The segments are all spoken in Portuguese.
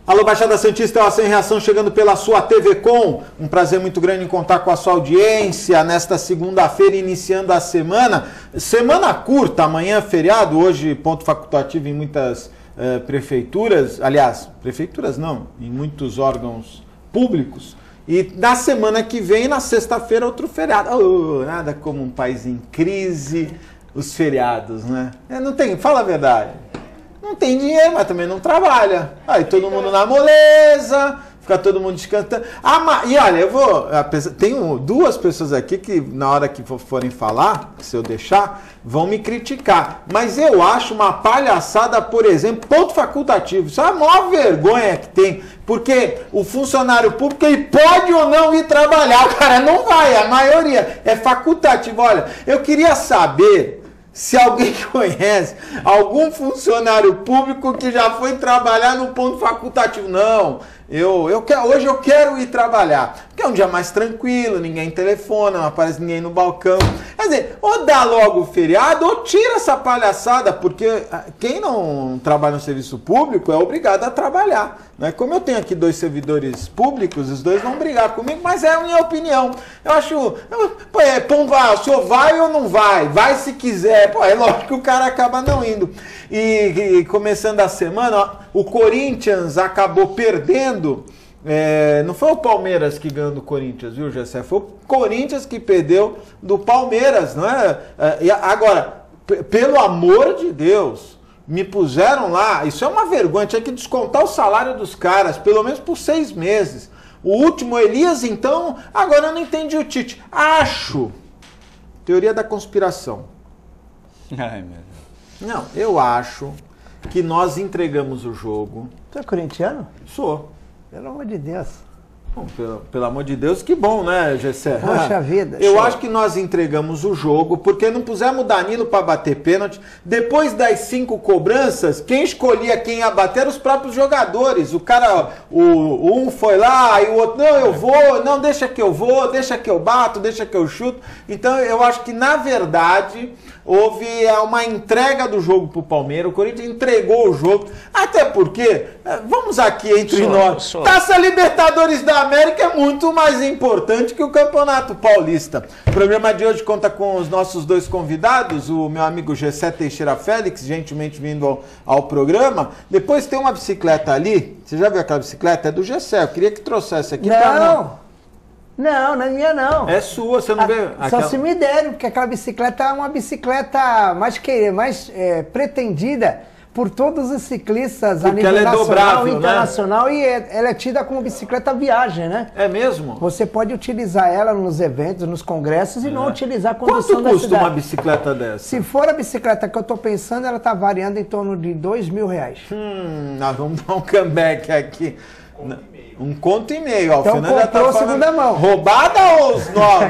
Alô, Baixada Santista, Ação e Reação chegando pela sua TV Com. Um prazer muito grande em contar com a sua audiência nesta segunda-feira, iniciando a semana. Semana curta, amanhã feriado, hoje ponto facultativo em muitas prefeituras. Aliás, prefeituras não, em muitos órgãos públicos. E na semana que vem, na sexta-feira, outro feriado. Oh, nada como um país em crise, os feriados, né? Não tem, fala a verdade. Não tem dinheiro, mas também não trabalha. Aí todo mundo na moleza, fica todo mundo descansando. E olha, tenho duas pessoas aqui que na hora que forem falar, se eu deixar, vão me criticar. Mas eu acho uma palhaçada, por exemplo, ponto facultativo. Isso é a maior vergonha que tem. Porque o funcionário público, ele pode ou não ir trabalhar. O cara não vai, a maioria é facultativo. Olha, eu queria saber se alguém conhece algum funcionário público que já foi trabalhar no ponto facultativo. Não, hoje eu quero ir trabalhar. Porque é um dia mais tranquilo, ninguém telefona, não aparece ninguém no balcão. Quer dizer, ou dá logo o feriado ou tira essa palhaçada, porque quem não trabalha no serviço público é obrigado a trabalhar. Né? Como eu tenho aqui dois servidores públicos, os dois vão brigar comigo, mas é a minha opinião. Eu acho, o senhor vai ou não vai? Vai se quiser. É lógico que o cara acaba não indo. E começando a semana, ó, o Corinthians acabou perdendo. Não foi o Palmeiras que ganhou do Corinthians, viu, Gessé? Foi o Corinthians que perdeu do Palmeiras, não é? Agora, pelo amor de Deus, me puseram lá, isso é uma vergonha, tinha que descontar o salário dos caras, pelo menos por 6 meses. O último, Elias, então, agora eu não entendi o Tite. Acho, teoria da conspiração. Ai, meu Deus. Não, eu acho que nós entregamos o jogo. Você é corintiano? Sou. Pelo amor de Deus. Bom, pelo amor de Deus, que bom, né, Gessé? Poxa vida. Eu acho que nós entregamos o jogo, porque não pusemos o Danilo para bater pênalti. Depois das 5 cobranças, quem escolhia quem ia bater eram os próprios jogadores. O cara, um foi lá, e o outro, não, eu vou, não, deixa que eu vou, deixa que eu bato, deixa que eu chuto. Então, eu acho que, na verdade, houve uma entrega do jogo para o Palmeiras. O Corinthians entregou o jogo, até porque, vamos aqui entre nós, Taça Libertadores da América é muito mais importante que o Campeonato Paulista. O programa de hoje conta com os nossos dois convidados, o meu amigo Gessé Teixeira Félix, gentilmente vindo ao programa. Depois tem uma bicicleta ali, você já viu aquela bicicleta? É do Gessé, eu queria que trouxesse aqui para mim. Não, não é minha não. É sua, você não vê? Só se me derem, porque aquela bicicleta é uma bicicleta mais pretendida por todos os ciclistas porque a nível ela é nacional dobrável, e internacional, né? E ela é tida como bicicleta viagem, né? É mesmo? Você pode utilizar ela nos eventos, nos congressos e não utilizar a condução Quanto da custa cidade. uma bicicleta dessa? Se for a bicicleta que eu estou pensando, ela está variando em torno de R$2.000. Nós vamos dar um comeback aqui. Um conto e meio, ó. Então, o Fernando já tá falando. Segunda mão. Roubada ou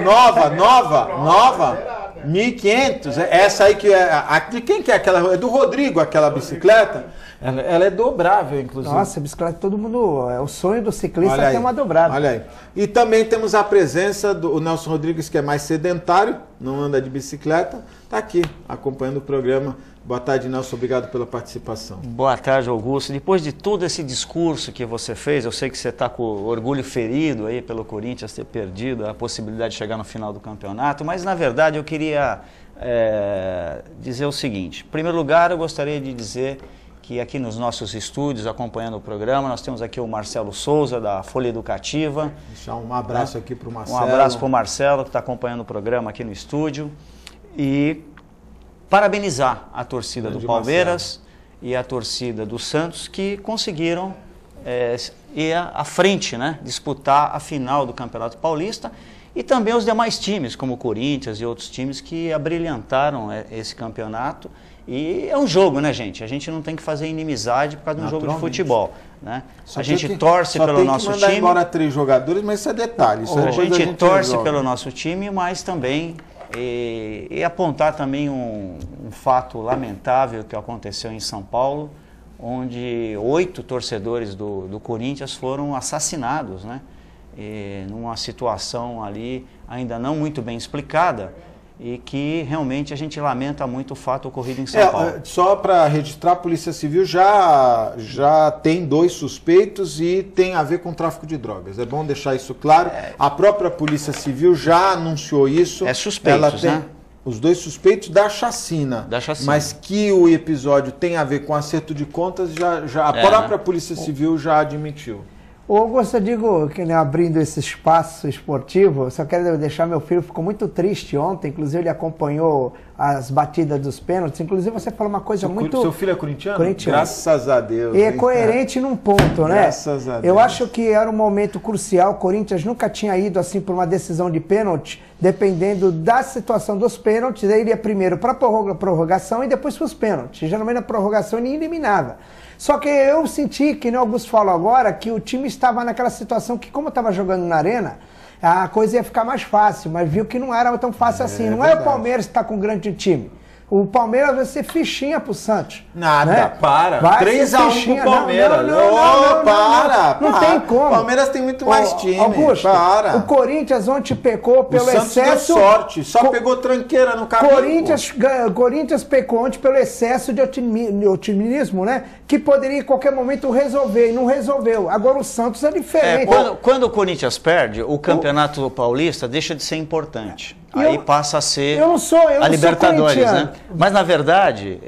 nova? 1.500. Essa aí que é. De quem que é aquela? É do Rodrigo, aquela bicicleta. Ela é dobrável, inclusive. Nossa, a bicicleta, todo mundo. É o sonho do ciclista ter uma dobrável. Olha aí. E também temos a presença do Nelson Rodrigues, que é mais sedentário, não anda de bicicleta, está aqui acompanhando o programa. Boa tarde, Nelson. Obrigado pela participação. Boa tarde, Augusto. Depois de todo esse discurso que você fez, eu sei que você está com o orgulho ferido aí pelo Corinthians ter perdido a possibilidade de chegar no final do campeonato, mas na verdade eu queria dizer o seguinte. Em primeiro lugar, eu gostaria de dizer que aqui nos nossos estúdios, acompanhando o programa, nós temos aqui o Marcelo Souza, da Folha Educativa. Deixar um abraço aqui para o Marcelo. Um abraço para o Marcelo, que está acompanhando o programa aqui no estúdio. E parabenizar a torcida do Palmeiras e a torcida do Santos, que conseguiram ir à frente, né? Disputar a final do Campeonato Paulista, e também os demais times, como o Corinthians e outros times que abrilhantaram esse campeonato. E é um jogo, né, gente? A gente não tem que fazer inimizade por causa de um jogo de futebol, né? A gente torce pelo nosso time. Só tem que mandar embora 3 jogadores, mas isso é detalhe. A gente torce pelo nosso time, mas também e apontar também um fato lamentável que aconteceu em São Paulo, onde 8 torcedores do Corinthians foram assassinados, né? E numa situação ali ainda não muito bem explicada, e que realmente a gente lamenta muito o fato ocorrido em São Paulo. Só para registrar, a Polícia Civil já tem 2 suspeitos e tem a ver com tráfico de drogas. É bom deixar isso claro. A própria Polícia Civil já anunciou isso. É suspeitos, né? Os 2 suspeitos da chacina. Mas que o episódio tem a ver com acerto de contas, a própria Polícia Civil já admitiu. Augusto, eu digo que, né, abrindo esse espaço esportivo, eu só quero deixar meu filho, ficou muito triste ontem, inclusive ele acompanhou as batidas dos pênaltis, inclusive você falou uma coisa muito... Seu filho é corintiano? Corintiano. Graças a Deus. E é coerente num ponto, né? Graças a Deus. Eu acho que era um momento crucial, o Corinthians nunca tinha ido assim por uma decisão de pênalti, dependendo da situação dos pênaltis, ele iria primeiro para a prorrogação e depois para os pênaltis. Geralmente na prorrogação ele eliminava. Só que eu senti, que nem o Augusto falou agora, que o time estava naquela situação que, como estava jogando na arena, a coisa ia ficar mais fácil, mas viu que não era tão fácil assim. Não é o Palmeiras que está com um grande time. O Palmeiras vai ser fichinha pro Santos. Nada, né? para. 3-1 pro Palmeiras. Não tem como. O Palmeiras tem muito mais time. Augusto, para. O Corinthians ontem pecou pelo o Santos excesso... deu sorte, só pegou tranqueira no caminho. Corinthians pecou ontem pelo excesso de otimismo, né? Que poderia em qualquer momento resolver, e não resolveu. Agora o Santos é diferente. Quando o Corinthians perde, o Campeonato Paulista deixa de ser importante. Aí passa a ser a Libertadores, né? Mas, na verdade,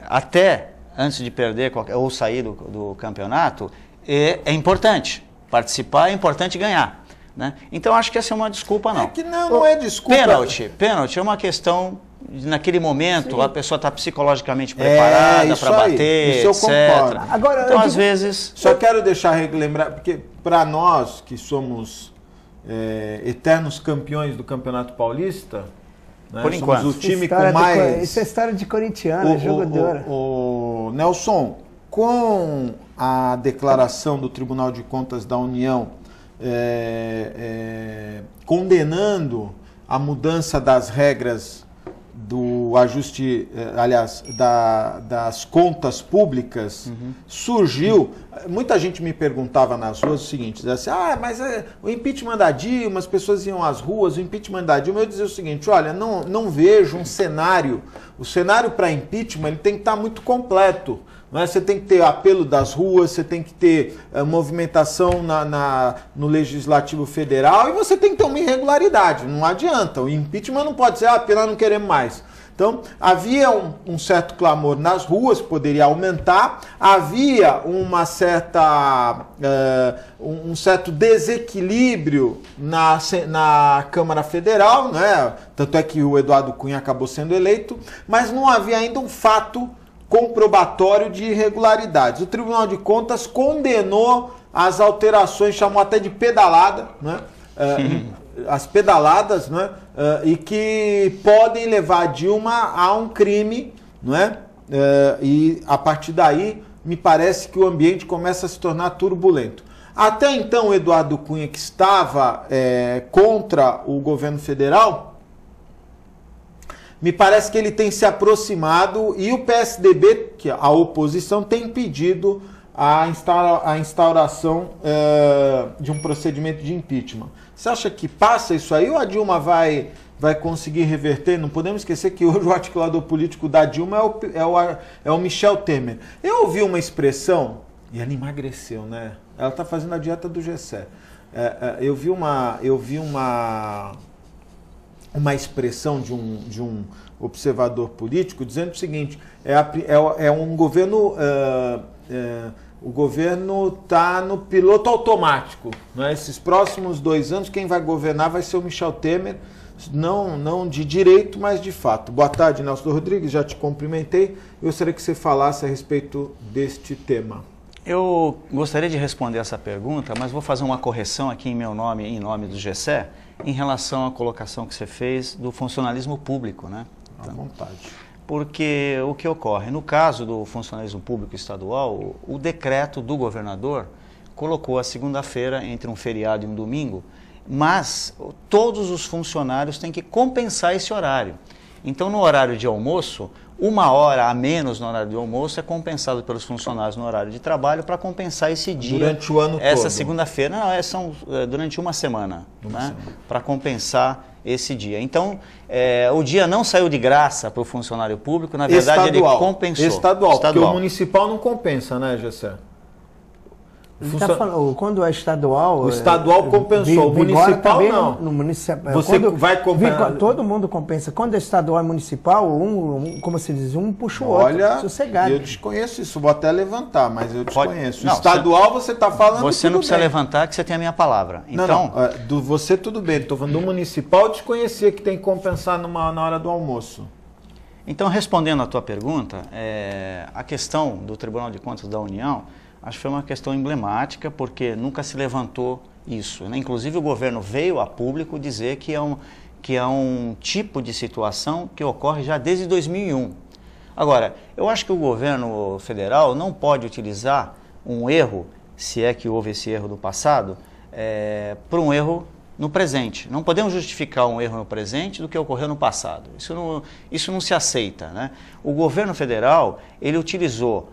até antes de perder ou sair do campeonato, é importante. Participar é importante ganhar. Né? Então, acho que essa é uma desculpa, não. É que não é desculpa. Pênalti é uma questão... Naquele momento, sim, a pessoa está psicologicamente preparada para bater, isso eu concordo. Agora, então, às vezes... Só quero deixar lembrar, porque para nós que somos... eternos campeões do Campeonato Paulista, né? Por enquanto. Somos o time com mais... Isso é história de corintiano, jogo de ouro. O Nelson, com a declaração do Tribunal de Contas da União condenando a mudança das regras do ajuste, aliás, das contas públicas, surgiu... Muita gente me perguntava nas ruas o seguinte, dizia assim, mas o impeachment da Dilma, as pessoas iam às ruas, o impeachment da Dilma. Eu dizia o seguinte, olha, não vejo um cenário, o cenário para impeachment ele tem que estar muito completo. Não é? Você tem que ter apelo das ruas, você tem que ter movimentação no Legislativo Federal e você tem que ter uma irregularidade, não adianta. O impeachment não pode ser, apenas não queremos mais. Então, havia um certo clamor nas ruas, poderia aumentar, havia um certo desequilíbrio na Câmara Federal, né? Tanto é que o Eduardo Cunha acabou sendo eleito, mas não havia ainda um fato comprobatório de irregularidades. O Tribunal de Contas condenou as alterações, chamou até de pedalada, né? As pedaladas, né? E que podem levar a Dilma a um crime, não é? E a partir daí me parece que o ambiente começa a se tornar turbulento. Até então o Eduardo Cunha, que estava contra o governo federal, me parece que ele tem se aproximado e o PSDB, que a oposição, tem pedido a instauração de um procedimento de impeachment. Você acha que passa isso aí ou a Dilma vai conseguir reverter? Não podemos esquecer que hoje o articulador político da Dilma é o Michel Temer. Eu ouvi uma expressão, e ela emagreceu, né? Ela está fazendo a dieta do Gessé. Eu vi uma expressão de um observador político dizendo o seguinte, um governo... o governo está no piloto automático. Né? Esses próximos 2 anos, quem vai governar vai ser o Michel Temer, não de direito, mas de fato. Boa tarde, Nelson Rodrigues, já te cumprimentei. Eu gostaria que você falasse a respeito deste tema. Eu gostaria de responder essa pergunta, mas vou fazer uma correção aqui em meu nome e em nome do Gessé, em relação à colocação que você fez do funcionalismo público, né? À vontade. Porque o que ocorre? No caso do funcionalismo público estadual, o decreto do governador colocou a segunda-feira entre um feriado e um domingo, mas todos os funcionários têm que compensar esse horário. Então, no horário de almoço, 1 hora a menos no horário de almoço é compensado pelos funcionários no horário de trabalho para compensar esse dia. Durante o ano essa todo? Segunda-feira, não, são durante uma semana, né? Para compensar esse dia. Então, o dia não saiu de graça para o funcionário público, na verdade ele compensou. Estadual, porque o municipal não compensa, né, Gessé? Tá falando, quando é estadual... O estadual compensou, o municipal não. No municipal, você vai compensar? Todo mundo compensa. Quando é estadual e municipal, como se diz, um puxa o outro. Olha, sossegado. Eu desconheço isso, vou até levantar, mas eu desconheço. Não, estadual você está falando Você não precisa levantar que você tem a minha palavra. Então, do você tudo bem, estou falando do municipal, eu desconhecia que tem que compensar na hora do almoço. Então, respondendo à tua pergunta, a questão do Tribunal de Contas da União, acho que foi uma questão emblemática, porque nunca se levantou isso, né? Inclusive, o governo veio a público dizer que é um tipo de situação que ocorre já desde 2001. Agora, eu acho que o governo federal não pode utilizar um erro, se é que houve esse erro do passado, por um erro no presente. Não podemos justificar um erro no presente do que ocorreu no passado. Isso não se aceita, né? O governo federal, ele utilizou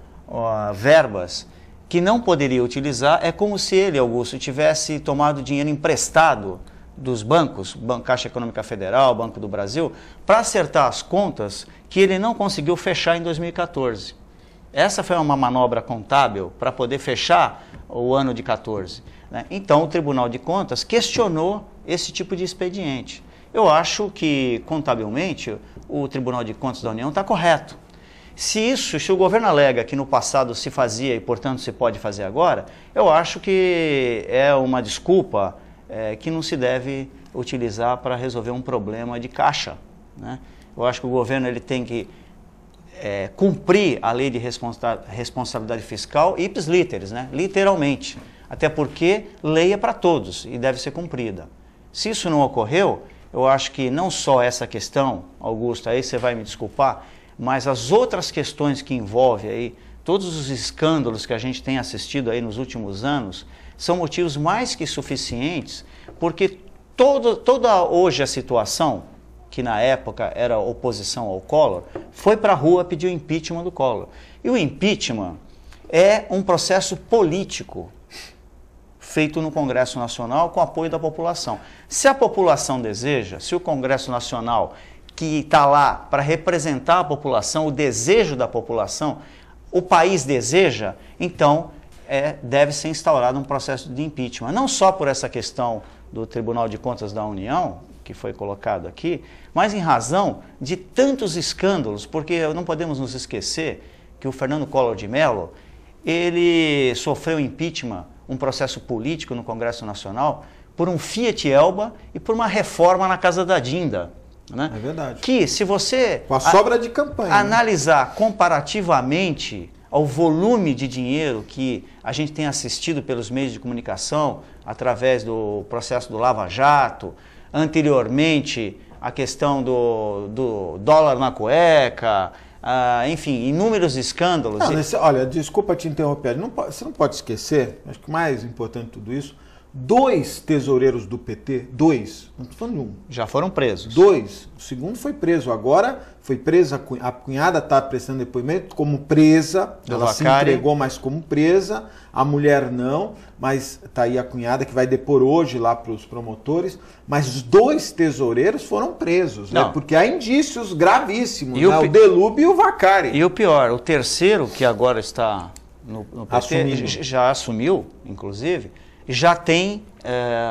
verbas que não poderia utilizar. É como se ele, Augusto, tivesse tomado dinheiro emprestado dos bancos, Caixa Econômica Federal, Banco do Brasil, para acertar as contas que ele não conseguiu fechar em 2014. Essa foi uma manobra contábil para poder fechar o ano de 14. Né? Então, o Tribunal de Contas questionou esse tipo de expediente. Eu acho que, contabilmente, o Tribunal de Contas da União está correto. Se o governo alega que no passado se fazia e, portanto, se pode fazer agora, eu acho que é uma desculpa que não se deve utilizar para resolver um problema de caixa, né? Eu acho que o governo ele tem que cumprir a lei de responsabilidade fiscal ipsis literis, né? Literalmente, até porque lei é para todos e deve ser cumprida. Se isso não ocorreu, eu acho que não só essa questão, Augusto, aí você vai me desculpar, mas as outras questões que envolvem aí, todos os escândalos que a gente tem assistido aí nos últimos anos, são motivos mais que suficientes, porque toda hoje a situação, que na época era oposição ao Collor, foi para a rua pedir o impeachment do Collor. E o impeachment é um processo político feito no Congresso Nacional com apoio da população. Se a população deseja, se o Congresso Nacional, que está lá para representar a população, o desejo da população, o país deseja, então deve ser instaurado um processo de impeachment. Não só por essa questão do Tribunal de Contas da União, que foi colocado aqui, mas em razão de tantos escândalos, porque não podemos nos esquecer que o Fernando Collor de Mello, ele sofreu impeachment, um processo político no Congresso Nacional, por um Fiat Elba e por uma reforma na Casa da Dinda. Né? É verdade. Que se você com a sobra de campanha, analisar comparativamente ao volume de dinheiro que a gente tem assistido pelos meios de comunicação, através do processo do Lava Jato, anteriormente a questão do dólar na cueca, enfim, inúmeros escândalos. Não, olha, desculpa te interromper, você não pode esquecer, acho que o mais importante de tudo isso, 2 tesoureiros do PT, 2, não estou falando de um. Já foram presos. 2, o segundo foi preso, agora foi presa, a cunhada está prestando depoimento como presa, ela se entregou, mas como presa, a mulher não, mas está aí a cunhada que vai depor hoje lá para os promotores, mas os 2 tesoureiros foram presos, né? Porque há indícios gravíssimos, né? O Delúbio e o Vacari. E o pior, o terceiro, que agora está no PT, já assumiu, inclusive, já tem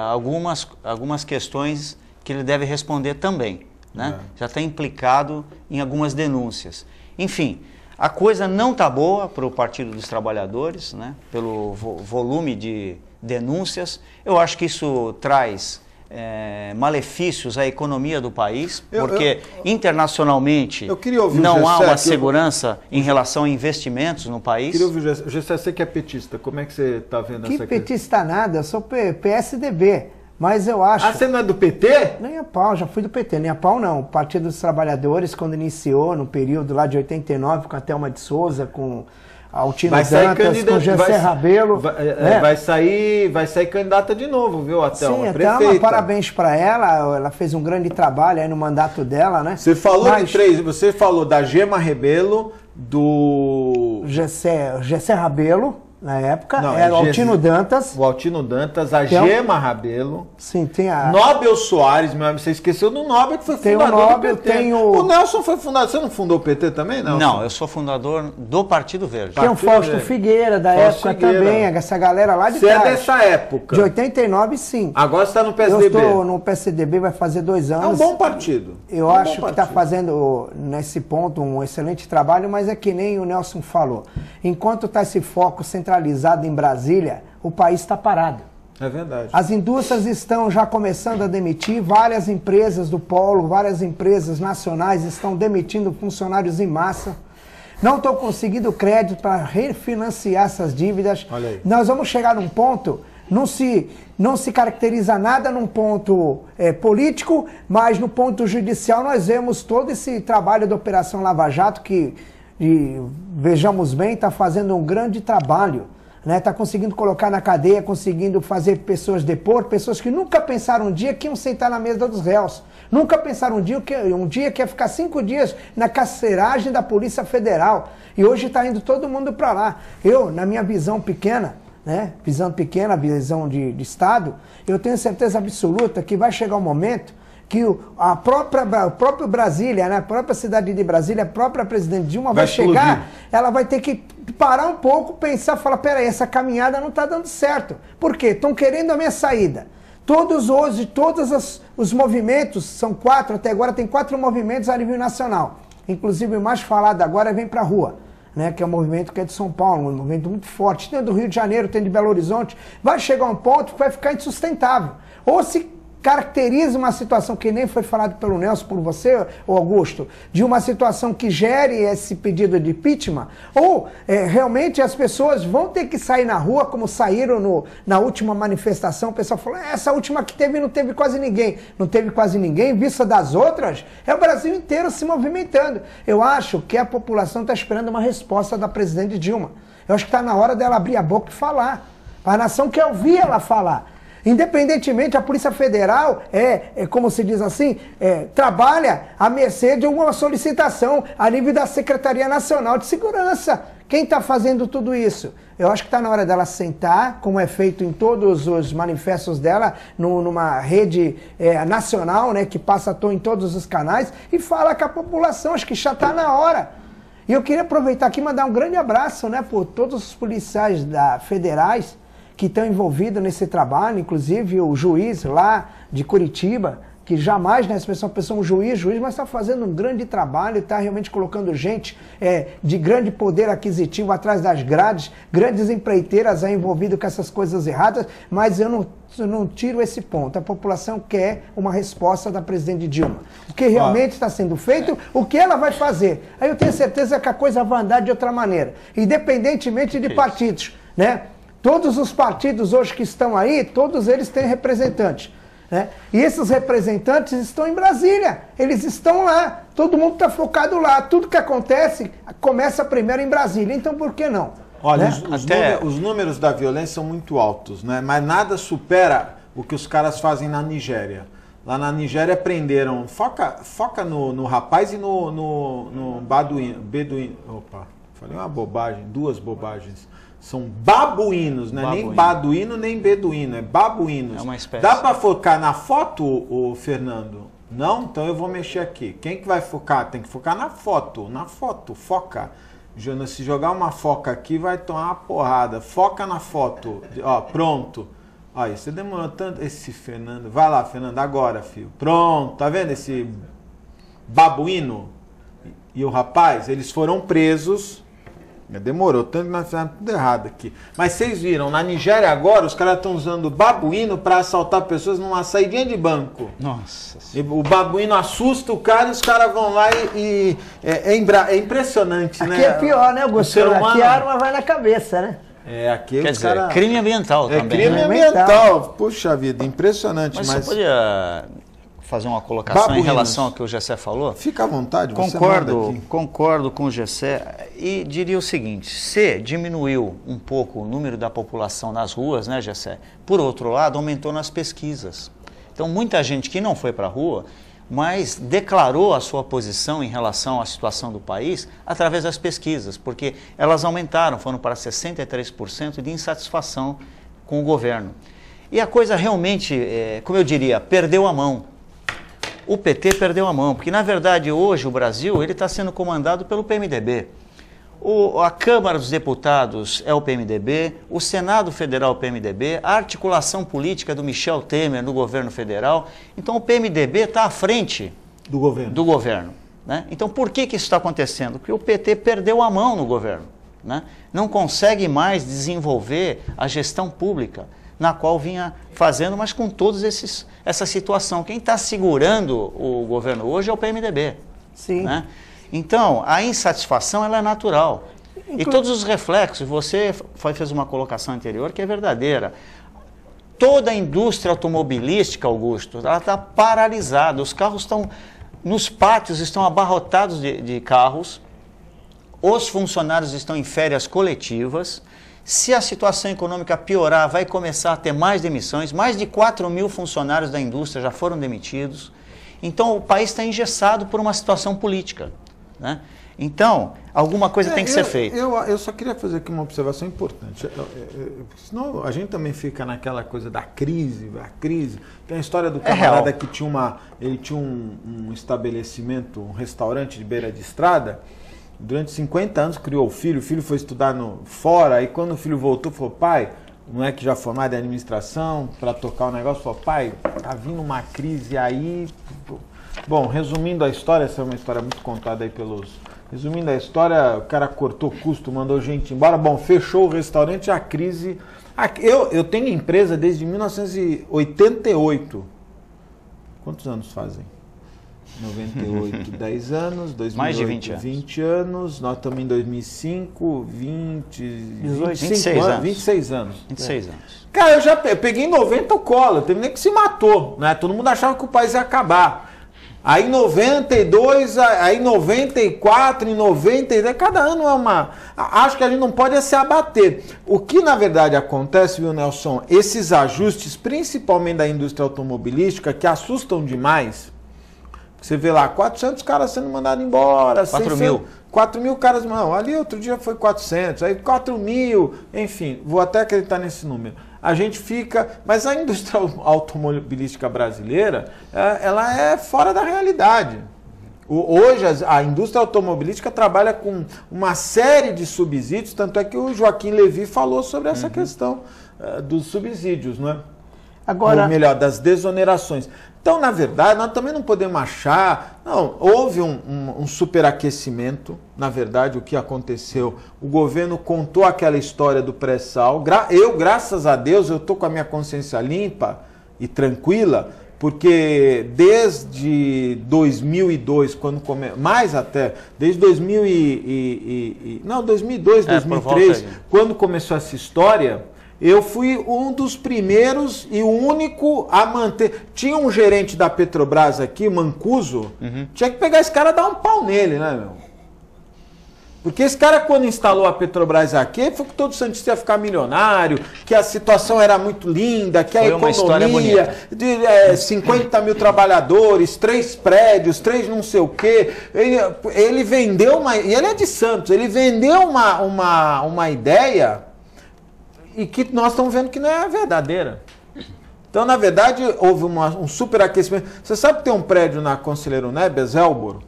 algumas questões que ele deve responder também, né? Já está implicado em algumas denúncias. Enfim, a coisa não está boa para o Partido dos Trabalhadores, né? Pelo volume de denúncias. Eu acho que isso traz malefícios à economia do país, porque internacionalmente não há uma segurança em relação a investimentos no país. Queria ouvir o Gessé, você que é petista, como é que você está vendo essa questão? Que petista nada, eu sou PSDB, mas eu acho... você não é do PT? Nem a pau, já fui do PT, nem a pau não. O Partido dos Trabalhadores, quando iniciou, no período lá de 89, com a Thelma de Souza, com Altino Dantas, com Gessé Rabelo. Vai sair candidata de novo, viu, Atelma? Sim, Atelma, parabéns para ela fez um grande trabalho aí no mandato dela, né? Você falou de três, você falou da Gema Rebelo, do... Gessé Rabelo, na época, era o Altino Dantas. O Altino Dantas, a Gema Rabelo. Sim, tem a... Nobel Soares, meu amigo, você esqueceu do Nobel, que foi fundador do PT. O Nelson foi fundador, você não fundou o PT também, Nelson? Não, eu sou fundador do Partido Verde. Tem o Fausto Figueira, da época também, essa galera lá de trás. Você é dessa época? De 89, sim. Agora você está no PSDB? Eu estou no PSDB, vai fazer 2 anos. É um bom partido. Eu acho que está fazendo, nesse ponto, um excelente trabalho, mas é que nem o Nelson falou. Enquanto está esse foco centralizado em Brasília, o país está parado. É verdade. As indústrias estão já começando a demitir, várias empresas do polo, várias empresas nacionais estão demitindo funcionários em massa. Não estão conseguindo crédito para refinanciar essas dívidas. Olha aí. Nós vamos chegar num ponto, não se caracteriza nada num ponto político, mas no ponto judicial nós vemos todo esse trabalho da Operação Lava Jato que, vejamos bem, está fazendo um grande trabalho. Está conseguindo colocar na cadeia, conseguindo fazer pessoas depor, pessoas que nunca pensaram um dia que iam sentar na mesa dos réus. Nunca pensaram um dia que ia ficar 5 dias na carceragem da Polícia Federal. E hoje está indo todo mundo para lá. Eu, na minha visão pequena, visão de Estado, eu tenho certeza absoluta que vai chegar um momento que o próprio Brasília, a própria cidade de Brasília, a própria presidente Dilma vai chegar, ela vai ter que parar um pouco, pensar, falar, peraí, essa caminhada não está dando certo. Por quê? Estão querendo a minha saída. Todos os movimentos, são 4, até agora tem 4 movimentos a nível nacional. Inclusive o mais falado agora é Vem Pra Rua, que é um movimento que é de São Paulo, um movimento muito forte. Tem do Rio de Janeiro, tem de Belo Horizonte. Vai chegar um ponto que vai ficar insustentável. Ou se caracteriza uma situação que nem foi falado pelo Nelson, por você, ou Augusto, de uma situação que gere esse pedido de impeachment, ou realmente as pessoas vão ter que sair na rua, como saíram na última manifestação, o pessoal falou, essa última que teve não teve quase ninguém. Não teve quase ninguém, em vista das outras, é o Brasil inteiro se movimentando. Eu acho que a população está esperando uma resposta da presidente Dilma. Eu acho que está na hora dela abrir a boca e falar. A nação quer ouvir ela falar. Independentemente, a Polícia Federal como se diz assim, trabalha à mercê de uma solicitação a nível da Secretaria Nacional de Segurança. Quem está fazendo tudo isso? Eu acho que está na hora dela sentar, como é feito em todos os manifestos dela, numa rede nacional, que passa em todos os canais, e fala com a população. Acho que já está na hora. E eu queria aproveitar aqui e mandar um grande abraço por todos os policiais federais que estão envolvidos nesse trabalho, inclusive o juiz lá de Curitiba, que jamais, essa pessoa é um juiz, mas está fazendo um grande trabalho, está realmente colocando gente de grande poder aquisitivo atrás das grades, grandes empreiteiras envolvidas com essas coisas erradas, mas eu não tiro esse ponto. A população quer uma resposta da presidente Dilma. O que realmente está sendo feito, o que ela vai fazer. Aí eu tenho certeza que a coisa vai andar de outra maneira, independentemente de partidos, Todos os partidos hoje que estão aí, todos eles têm representantes. E esses representantes estão em Brasília, eles estão lá, todo mundo está focado lá, tudo que acontece começa primeiro em Brasília, então por que não? Olha, os números da violência são muito altos, mas nada supera o que os caras fazem na Nigéria. Lá na Nigéria prenderam, foca no rapaz e no beduíno. Opa, falei uma bobagem, 2 bobagens. São babuínos, não é nem baduíno nem beduíno, é babuínos. É uma espécie. Dá para focar na foto, o Fernando? Não? Então eu vou mexer aqui. Quem que vai focar? Tem que focar na foto, foca. Se jogar uma foca aqui, vai tomar uma porrada. Foca na foto. Ó, pronto. Aí, você demorou tanto. Esse Fernando. Vai lá, Fernando, agora, filho. Pronto, tá vendo esse babuíno? E o rapaz, eles foram presos. Demorou tanto que nós fizemos tudo errado aqui. Mas vocês viram, na Nigéria agora, os caras estão usando babuíno para assaltar pessoas numa saidinha de banco. Nossa. E o babuíno assusta o cara e os caras vão lá é impressionante, aqui, né? Aqui é pior, né, Augusto? Aqui a arma vai na cabeça, né? Aqui quer dizer, crime ambiental também. Crime ambiental. Puxa vida, impressionante. Mas você podia fazer uma colocação Babuínos. em relação ao que o Gessé falou? Fica à vontade, você Concordo com o Gessé e diria o seguinte, se diminuiu um pouco o número da população nas ruas, né, Gessé? Por outro lado, aumentou nas pesquisas. Então, muita gente que não foi para a rua, mas declarou a sua posição em relação à situação do país através das pesquisas, porque elas aumentaram, foram para 63% de insatisfação com o governo. E a coisa realmente, como eu diria, perdeu a mão. O PT perdeu a mão, porque na verdade hoje o Brasil está sendo comandado pelo PMDB. A Câmara dos Deputados é o PMDB, o Senado Federal é o PMDB, a articulação política do Michel Temer no governo federal. Então o PMDB está à frente do governo. Né? Então por que isso está acontecendo? Porque o PT perdeu a mão no governo. Né? Não consegue mais desenvolver a gestão pública na qual vinha fazendo, mas com todos essa situação. Quem está segurando o governo hoje é o PMDB. Sim. Né? Então, a insatisfação ela é natural. E todos os reflexos, você fez uma colocação anterior que é verdadeira. Toda a indústria automobilística, Augusto, ela está paralisada. Os carros estão, nos pátios estão abarrotados de carros, os funcionários estão em férias coletivas. Se a situação econômica piorar, vai começar a ter mais demissões. Mais de 4 mil funcionários da indústria já foram demitidos. Então, o país está engessado por uma situação política. Né? Então, alguma coisa tem que ser feita. Eu só queria fazer aqui uma observação importante. Senão a gente também fica naquela coisa da crise, Tem a história do camarada que tinha ele tinha um estabelecimento, um restaurante de beira de estrada. Durante 50 anos criou o filho foi estudar fora, e quando o filho voltou, falou, pai, não é que já formado em administração, para tocar o negócio, falou, pai, tá vindo uma crise aí. Bom, resumindo a história, essa é uma história muito contada aí Resumindo a história, o cara cortou custo, mandou gente embora, bom, fechou o restaurante, a crise... Eu tenho empresa desde 1988. Quantos anos fazem? 98, 10 anos, 2008, mais de 20 anos. 20 anos, nós estamos em 2005, 26 anos. 26 anos. Cara, eu peguei em 90 o Collor, teve nem que se matou, né? Todo mundo achava que o país ia acabar. Aí em 92, aí em 94, em 92, cada ano é uma... Acho que a gente não pode se abater. O que na verdade acontece, viu, Nelson? Esses ajustes, principalmente da indústria automobilística, que assustam demais. Você vê lá, 400 caras sendo mandados embora. 4 mil. 4 mil caras, não, ali outro dia foi 400, aí 4 mil, enfim, vou até acreditar nesse número. A gente fica, mas a indústria automobilística brasileira, ela é fora da realidade. Hoje a indústria automobilística trabalha com uma série de subsídios, tanto é que o Joaquim Levy falou sobre essa questão dos subsídios, não é? Agora, ou melhor, das desonerações. Então, na verdade, nós também não podemos achar... Não, houve um superaquecimento, na verdade, o que aconteceu. O governo contou aquela história do pré-sal. Graças a Deus, eu estou com a minha consciência limpa e tranquila, porque desde 2002, mais até, desde 2002, 2003, quando começou essa história... Eu fui um dos primeiros e o único a manter... Tinha um gerente da Petrobras aqui, Mancuso, tinha que pegar esse cara e dar um pau nele, né, meu? Porque esse cara, quando instalou a Petrobras aqui, foi que todo santista ia ficar milionário, que a situação era muito linda, que a economia, 50 mil trabalhadores, 3 prédios, 3 não sei o quê. Ele vendeu uma... E ele é de Santos, ele vendeu uma ideia... E que nós estamos vendo que não é verdadeira. Então, na verdade, houve um superaquecimento. Você sabe que tem um prédio na Conselheiro Neves, Elboro?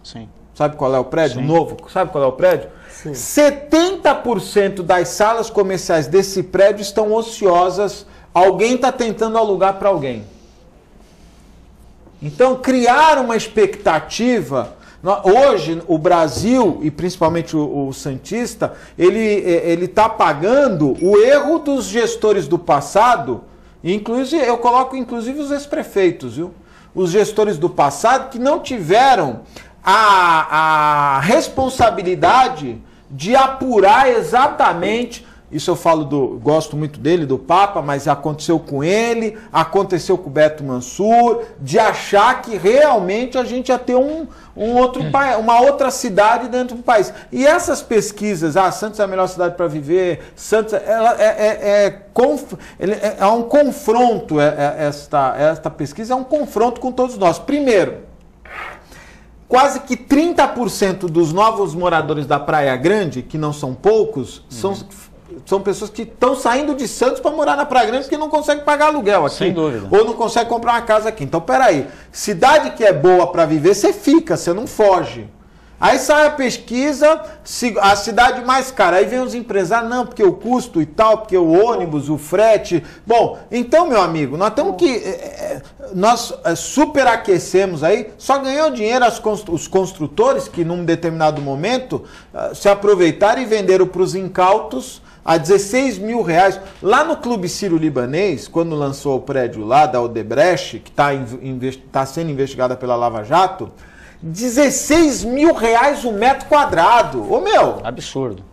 Sim. Sabe qual é o prédio? Sim. Novo. Sabe qual é o prédio? Sim. 70% das salas comerciais desse prédio estão ociosas. Alguém está tentando alugar para alguém. Então, criar uma expectativa... Hoje, o Brasil, e principalmente o Santista, ele está pagando o erro dos gestores do passado, eu coloco inclusive os ex-prefeitos, viu? Os gestores do passado que não tiveram a responsabilidade de apurar exatamente Isso eu falo gosto muito dele, do Papa, mas aconteceu com ele, aconteceu com o Beto Mansur, de achar que realmente a gente ia ter uma outra cidade dentro do país. E essas pesquisas, Santos é a melhor cidade para viver, Santos é um confronto, esta pesquisa é um confronto com todos nós. Primeiro, quase que 30% dos novos moradores da Praia Grande, que não são poucos, são pessoas que estão saindo de Santos para morar na Praia Grande porque não conseguem pagar aluguel aqui. Sem dúvida. Ou não conseguem comprar uma casa aqui. Então, peraí, cidade que é boa para viver, você fica, você não foge. Aí sai a pesquisa, a cidade mais cara. Aí vem os empresários, não, porque o custo e tal, porque o ônibus, o frete. Bom, então, meu amigo, nós temos que... Nós superaquecemos aí, só ganhou dinheiro os construtores que num determinado momento se aproveitaram e venderam para os incautos a 16 mil reais. Lá no Clube Sírio-Libanês, quando lançou o prédio lá da Odebrecht, que está sendo investigada pela Lava Jato, 16 mil reais o metro quadrado. Ô, meu! Absurdo.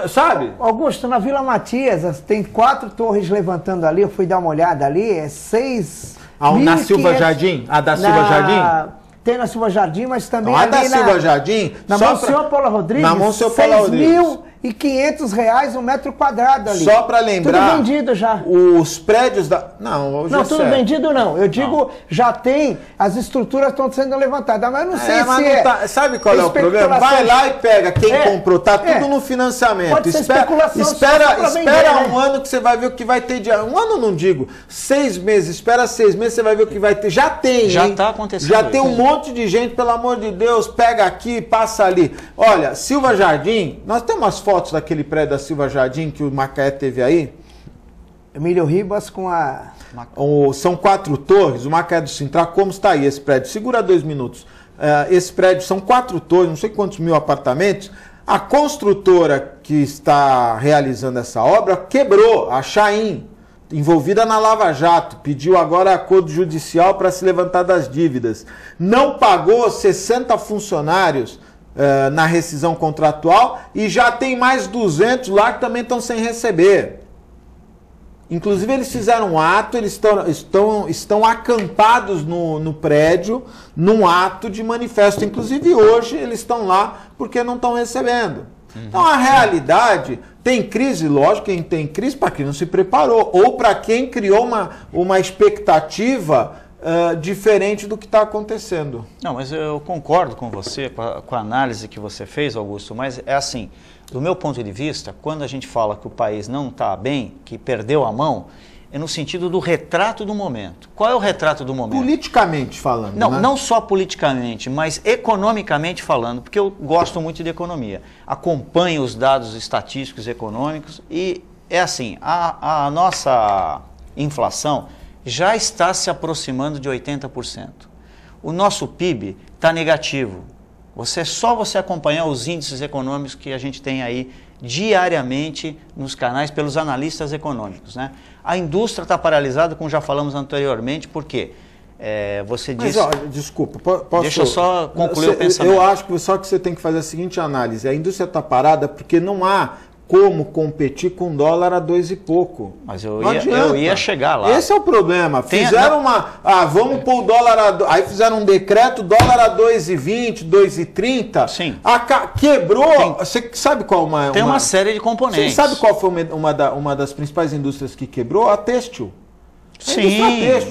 Sabe? Augusto, na Vila Matias, tem 4 torres levantando ali, eu fui dar uma olhada ali, é 6... Na Silva Jardim? A da Silva Jardim? Tem na Silva Jardim, mas também a ali da Silva Jardim... Na Monsenhor Paula Rodrigues, na Monsenhor Paula Rodrigues. R$6.500 um metro quadrado ali. Só para lembrar... Tudo vendido já. Os prédios da... Não, tudo vendido não. Eu digo, já tem, as estruturas estão sendo levantadas, mas não sei se Sabe qual é o problema? Vai lá e pega quem comprou, tá tudo no financiamento. Pode ser especulação espera um ano que você vai ver o que vai ter de... Um ano não digo, 6 meses, espera 6 meses, você vai ver o que vai ter. Já tem, já está acontecendo. Já tem um monte de gente, pelo amor de Deus, pega aqui, passa ali. Olha, Silva Jardim, nós temos umas fotos daquele prédio da Silva Jardim que o Macaé teve aí. Emílio Ribas com a... São 4 torres, o Macaé do Sintra, como está aí esse prédio? Segura 2 minutos. Esse prédio são 4 torres, não sei quantos mil apartamentos. A construtora que está realizando essa obra quebrou, a Chaim, envolvida na Lava Jato, pediu agora acordo judicial para se levantar das dívidas. Não pagou 60 funcionários na rescisão contratual e já tem mais 200 lá que também estão sem receber. Inclusive eles fizeram um ato, eles estão acampados no prédio, num ato de manifesto. Inclusive hoje eles estão lá porque não estão recebendo. Então a realidade, tem crise, lógico, quem tem crise para quem não se preparou, ou para quem criou uma expectativa diferente do que está acontecendo. Não, mas eu concordo com você, com a análise que você fez, Augusto, mas é assim, do meu ponto de vista, quando a gente fala que o país não está bem, que perdeu a mão, é no sentido do retrato do momento. Qual é o retrato do momento? Politicamente falando, não, né? Não só politicamente, mas economicamente falando, porque eu gosto muito de economia. Acompanho os dados estatísticos econômicos e é assim, a nossa inflação já está se aproximando de 80%. O nosso PIB está negativo. Só você acompanhar os índices econômicos que a gente tem aí diariamente nos canais pelos analistas econômicos, né? A indústria está paralisada, como já falamos anteriormente, por quê? Você disse... Mas, desculpa, posso... Deixa eu só concluir o pensamento. Eu acho que só que você tem que fazer a seguinte análise. A indústria está parada porque não há como competir com dólar a 2 e pouco. Mas eu ia chegar lá. Esse é o problema. Fizeram vamos pôr o dólar aí fizeram um decreto, dólar a 2,20, 2,30. Sim. Quebrou. Você sabe qual Tem uma série de componentes. Você sabe qual foi uma das principais indústrias que quebrou? A têxtil. Sim,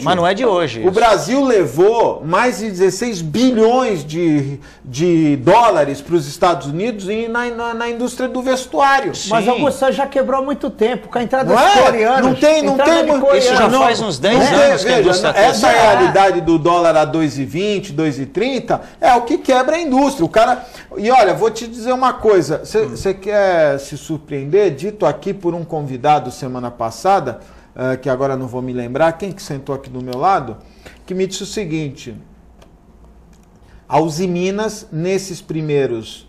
mas não é de hoje. O Brasil levou mais de 16 bilhões de dólares para os Estados Unidos na indústria do vestuário. Sim. Mas Augusto já quebrou há muito tempo, com a entrada dos coreanos. Não tem isso já faz uns 10 anos que a indústria essa realidade do dólar a 2,20, 2,30 é o que quebra a indústria. E olha, vou te dizer uma coisa, você quer se surpreender? Dito aqui por um convidado semana passada, que agora não vou me lembrar, quem que sentou aqui do meu lado, que me disse o seguinte: a Usiminas, nesses primeiros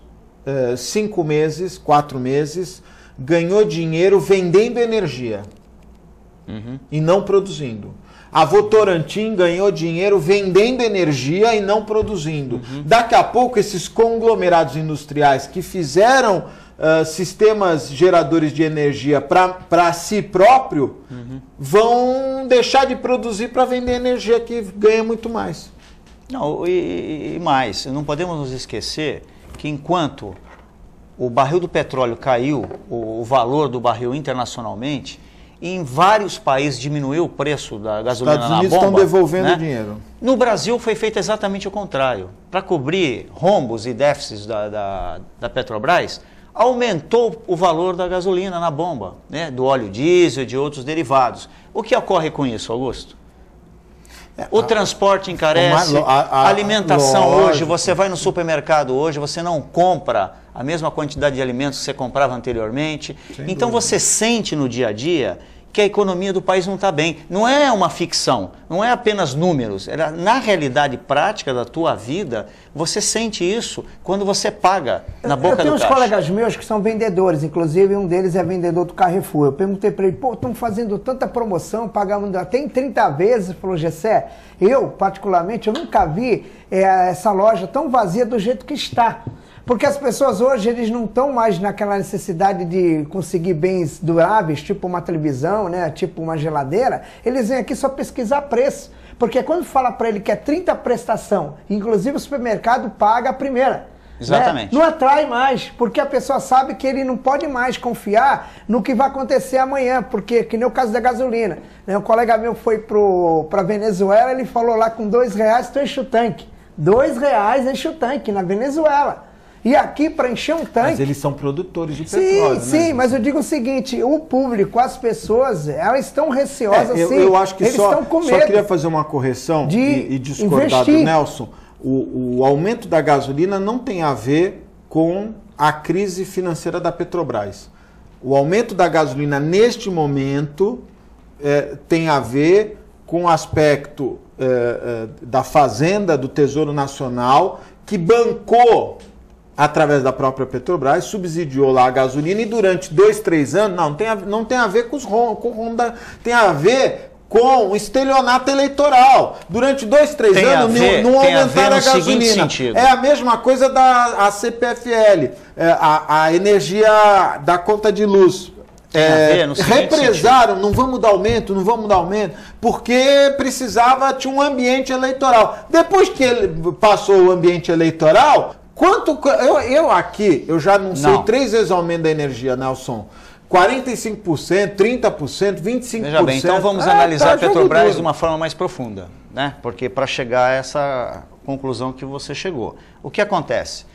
5 meses, 4 meses, ganhou dinheiro vendendo energia e não produzindo. A Votorantim ganhou dinheiro vendendo energia e não produzindo. Daqui a pouco, esses conglomerados industriais que fizeram sistemas geradores de energia para si próprio, vão deixar de produzir para vender energia que ganha muito mais. Não, e mais, não podemos nos esquecer que enquanto o barril do petróleo caiu, o valor do barril internacionalmente, em vários países diminuiu o preço da gasolina na bomba. Os Estados Unidos estão devolvendo dinheiro. No Brasil foi feito exatamente o contrário. Para cobrir rombos e déficits da Petrobras, aumentou o valor da gasolina na bomba, né? Do óleo diesel e de outros derivados. O que ocorre com isso, Augusto? O transporte encarece, a alimentação lógico. hoje, você vai no supermercado hoje, você não compra a mesma quantidade de alimentos que você comprava anteriormente. Então você sente no dia a dia que a economia do país não está bem. Não é uma ficção, não é apenas números. Na realidade prática da tua vida, você sente isso quando você paga na boca do caixa. Eu tenho uns colegas meus que são vendedores, inclusive um deles é vendedor do Carrefour. Eu perguntei para ele, pô, estão fazendo tanta promoção, pagando até em 30 vezes. Ele falou, Gessé, eu particularmente, eu nunca vi essa loja tão vazia do jeito que está. Porque as pessoas hoje, eles não estão mais naquela necessidade de conseguir bens duráveis, tipo uma televisão, né, tipo uma geladeira. Eles vêm aqui só pesquisar preço. Porque quando fala para ele que é 30 prestação, inclusive o supermercado paga a primeira. Exatamente. Né? Não atrai mais, porque a pessoa sabe que ele não pode mais confiar no que vai acontecer amanhã, porque, que nem o caso da gasolina. Né? Um colega meu foi para Venezuela, ele falou lá com R$2 tu enche o tanque. R$2 enche o tanque na Venezuela. E aqui, para encher um tanque... Mas eles são produtores de petróleo, sim, né? mas eu digo o seguinte, o público, as pessoas, elas estão receosas, sim. Eu acho que eles estão com medo. Só queria fazer uma correção e discordar do Nelson. O aumento da gasolina não tem a ver com a crise financeira da Petrobras. O aumento da gasolina, neste momento, tem a ver com o aspecto da Fazenda, do Tesouro Nacional, que bancou, através da própria Petrobras, subsidiou lá a gasolina e durante 2, 3 anos, não tem a ver com o Honda, tem a ver com o estelionato eleitoral. Durante 2, 3 anos não aumentaram a gasolina. É a mesma coisa da CPFL, a energia da conta de luz. Represaram, não vamos dar aumento, porque tinha um ambiente eleitoral. Depois que ele passou o ambiente eleitoral, eu já não sei 3 vezes o aumento da energia, Nelson. 45%, 30%, 25%. Veja bem, então vamos analisar a Petrobras de uma forma mais profunda, né? Porque para chegar a essa conclusão que você chegou. O que acontece?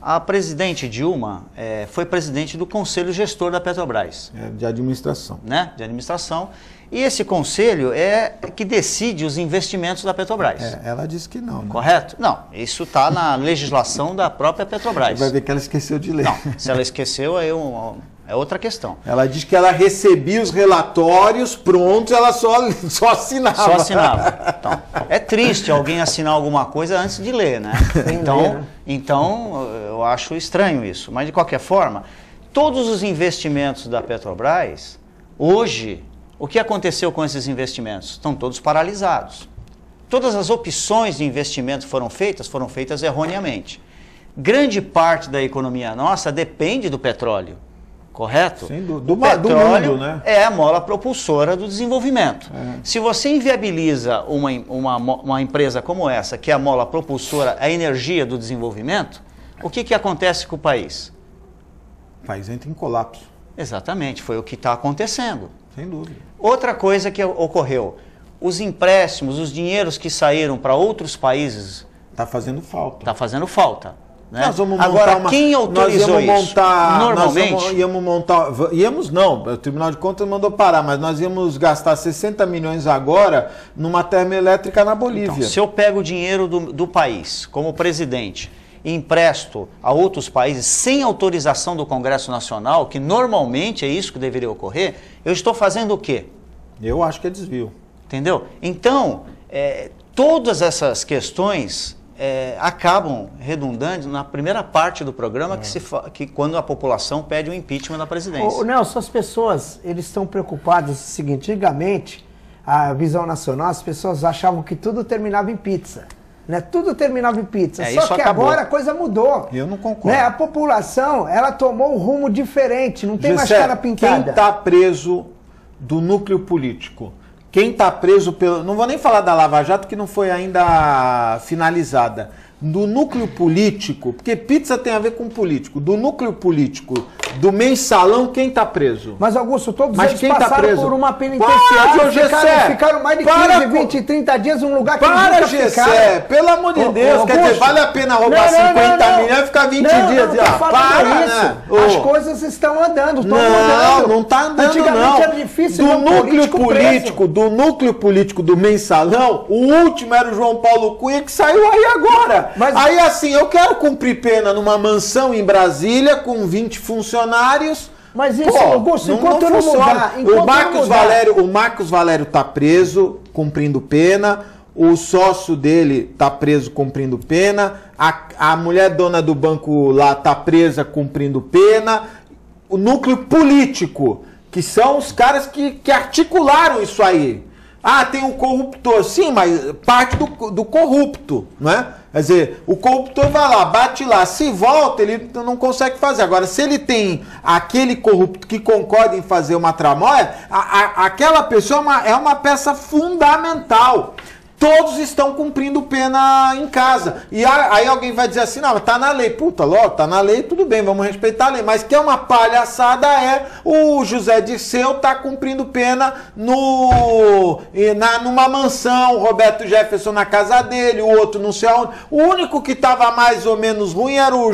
A presidente Dilma foi presidente do Conselho Gestor da Petrobras. De administração. Né? De administração. E esse conselho é que decide os investimentos da Petrobras. Ela disse que não, né? Correto? Não, isso está na legislação da própria Petrobras. Você vai ver que ela esqueceu de ler. Não, se ela esqueceu, é outra questão. Ela diz que ela recebia os relatórios prontos, ela só assinava. Só assinava. Então, é triste alguém assinar alguma coisa antes de ler, né? Então, eu acho estranho isso. Mas, de qualquer forma, todos os investimentos da Petrobras, hoje, o que aconteceu com esses investimentos? Estão todos paralisados. Todas as opções de investimento foram feitas erroneamente. Grande parte da economia nossa depende do petróleo. Correto? Sim, do petróleo, mundo, né? É a mola propulsora do desenvolvimento. Se você inviabiliza uma empresa como essa, que é a mola propulsora, a energia do desenvolvimento, o que acontece com o país? O país entra em colapso. Exatamente, foi o que está acontecendo. Sem dúvida. Outra coisa que ocorreu, os empréstimos, os dinheiros que saíram para outros países... Está fazendo falta. Está fazendo falta. Né? Nós vamos Agora, quem autorizou isso? Normalmente... Íamos não, o Tribunal de Contas mandou parar, mas nós íamos gastar 60 milhões agora numa termoelétrica na Bolívia. Então, se eu pego o dinheiro do país, como presidente, e empresto a outros países sem autorização do Congresso Nacional, que normalmente é isso que deveria ocorrer, eu estou fazendo o quê? Eu acho que é desvio. Entendeu? Então, todas essas questões... acabam redundando na primeira parte do programa, que quando a população pede o impeachment da presidência. Nelson, as pessoas eles estão preocupadas com o seguinte: antigamente, a visão nacional, as pessoas achavam que tudo terminava em pizza. né? Tudo terminava em pizza. É, Só isso que acabou. agora a coisa mudou. Eu não concordo. Né? A população, ela tomou um rumo diferente, não tem mais cara pintada. Quem está preso do núcleo político? Quem está preso pelo... Não vou nem falar da Lava Jato, que não foi ainda finalizada. Do núcleo político, porque pizza tem a ver com político. Do núcleo político, do mensalão, quem está preso? Mas, Augusto, todos Mas eles quem tá passaram preso? por uma penitenciária, ficaram mais de 15, 20, 30 dias num lugar que eles Para, nunca Gessé, ficaram. pelo amor de Deus, quer dizer, vale a pena roubar 50 milhões e ficar 20 dias? Para, isso. né? As coisas estão andando, estão mudando. Não está andando, Antigamente era difícil do núcleo político do mensalão, o último era o João Paulo Cunha, que saiu aí agora. Mas... Aí assim, eu quero cumprir pena numa mansão em Brasília com 20 funcionários. Mas isso, Augusto, enquanto não mudar... O Marcos Valério está preso, cumprindo pena. O sócio dele está preso, cumprindo pena. A mulher dona do banco lá está presa, cumprindo pena. O núcleo político, que são os caras que articularam isso aí. Ah, tem um corruptor. Sim, mas parte do corrupto, não é? Quer dizer, o corruptor vai lá, bate lá, se volta, ele não consegue fazer. Agora, se ele tem aquele corrupto que concorda em fazer uma tramóia, aquela pessoa é uma peça fundamental. Todos estão cumprindo pena em casa. E aí alguém vai dizer assim, não, mas tá na lei. Puta, logo, tá na lei, tudo bem, vamos respeitar a lei. Mas que é uma palhaçada o José Dirceu tá cumprindo pena numa mansão, o Roberto Jefferson na casa dele, o outro não sei aonde. O único que tava mais ou menos ruim era o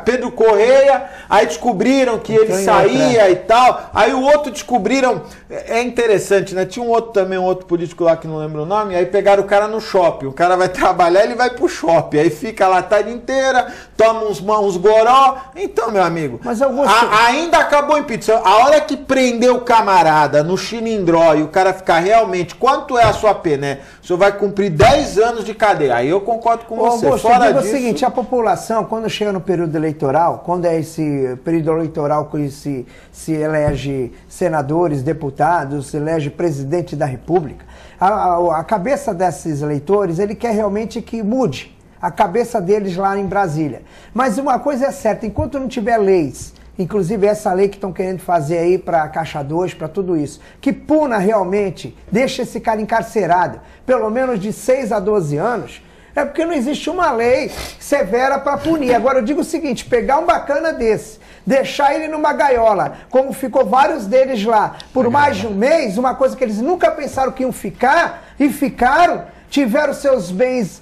Pedro Correia. Aí descobriram que ele saía e tal. Aí o outro descobriram... É interessante, né? Tinha um outro político lá que não lembro o nome, aí pegaram o cara no shopping. O cara vai trabalhar, ele vai pro shopping. Aí fica lá a tarde inteira, toma uns goró. Então, meu amigo, mas Augusto... ainda acabou em pizza. A hora que prendeu o camarada no Chilindró e o cara ficar realmente... Quanto é a sua pena, né? O senhor vai cumprir 10 anos de cadeia. Aí eu concordo com você. Augusto, Fora eu digo disso... o seguinte, a população, quando chega no período eleitoral, quando é esse período eleitoral que se elege senadores, deputados, se elege presidente da República, a cabeça desses eleitores, ele quer realmente que mude a cabeça deles lá em Brasília. Mas uma coisa é certa, enquanto não tiver leis, inclusive essa lei que estão querendo fazer aí para Caixa 2, para tudo isso, que puna realmente, deixa esse cara encarcerado, pelo menos de 6 a 12 anos, é porque não existe uma lei severa para punir. Agora eu digo o seguinte, pegar um bacana desse, deixar ele numa gaiola, como ficou vários deles lá, por mais de um mês, uma coisa que eles nunca pensaram que iam ficar, e ficaram, tiveram seus bens,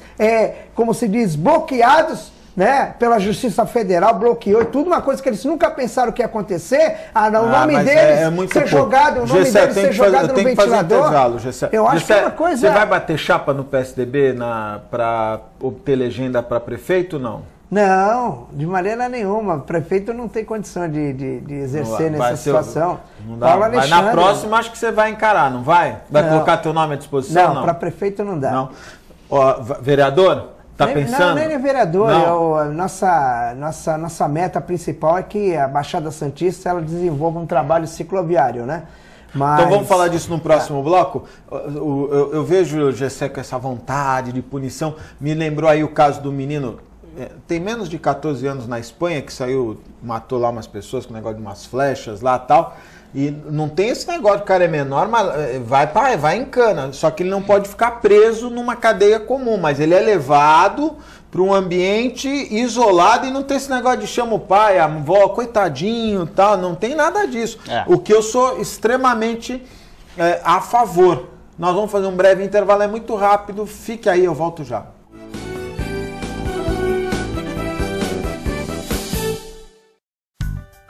como se diz, bloqueados, né, pela Justiça Federal, bloqueou e tudo, uma coisa que eles nunca pensaram que ia acontecer, o nome deles ser jogado, o nome deles ser jogado no ventilador. Eu acho que é uma coisa... Você vai bater chapa no PSDB para obter legenda para prefeito ou não? Não, de maneira nenhuma. O prefeito não tem condição de exercer nessa situação. Não dá. Mas na próxima acho que você vai encarar, não vai? Vai colocar teu nome à disposição? Não, para prefeito não dá. Não. Ó, vereador? Tá pensando? Não, nem vereador. Nossa meta principal é que a Baixada Santista ela desenvolva um trabalho cicloviário, né? Mas... Então vamos falar disso no próximo bloco? Eu vejo o Gessé com essa vontade de punição. Me lembrou aí o caso do menino, tem menos de 14 anos na Espanha, que saiu, matou lá umas pessoas com um negócio de umas flechas lá e tal. E não tem esse negócio, o cara é menor, mas vai em cana. Só que ele não pode ficar preso numa cadeia comum, mas ele é levado para um ambiente isolado e não tem esse negócio de chama o pai, a avó, coitadinho, tal. Não tem nada disso. O que eu sou extremamente a favor. Nós vamos fazer um breve intervalo, é muito rápido. Fique aí, eu volto já.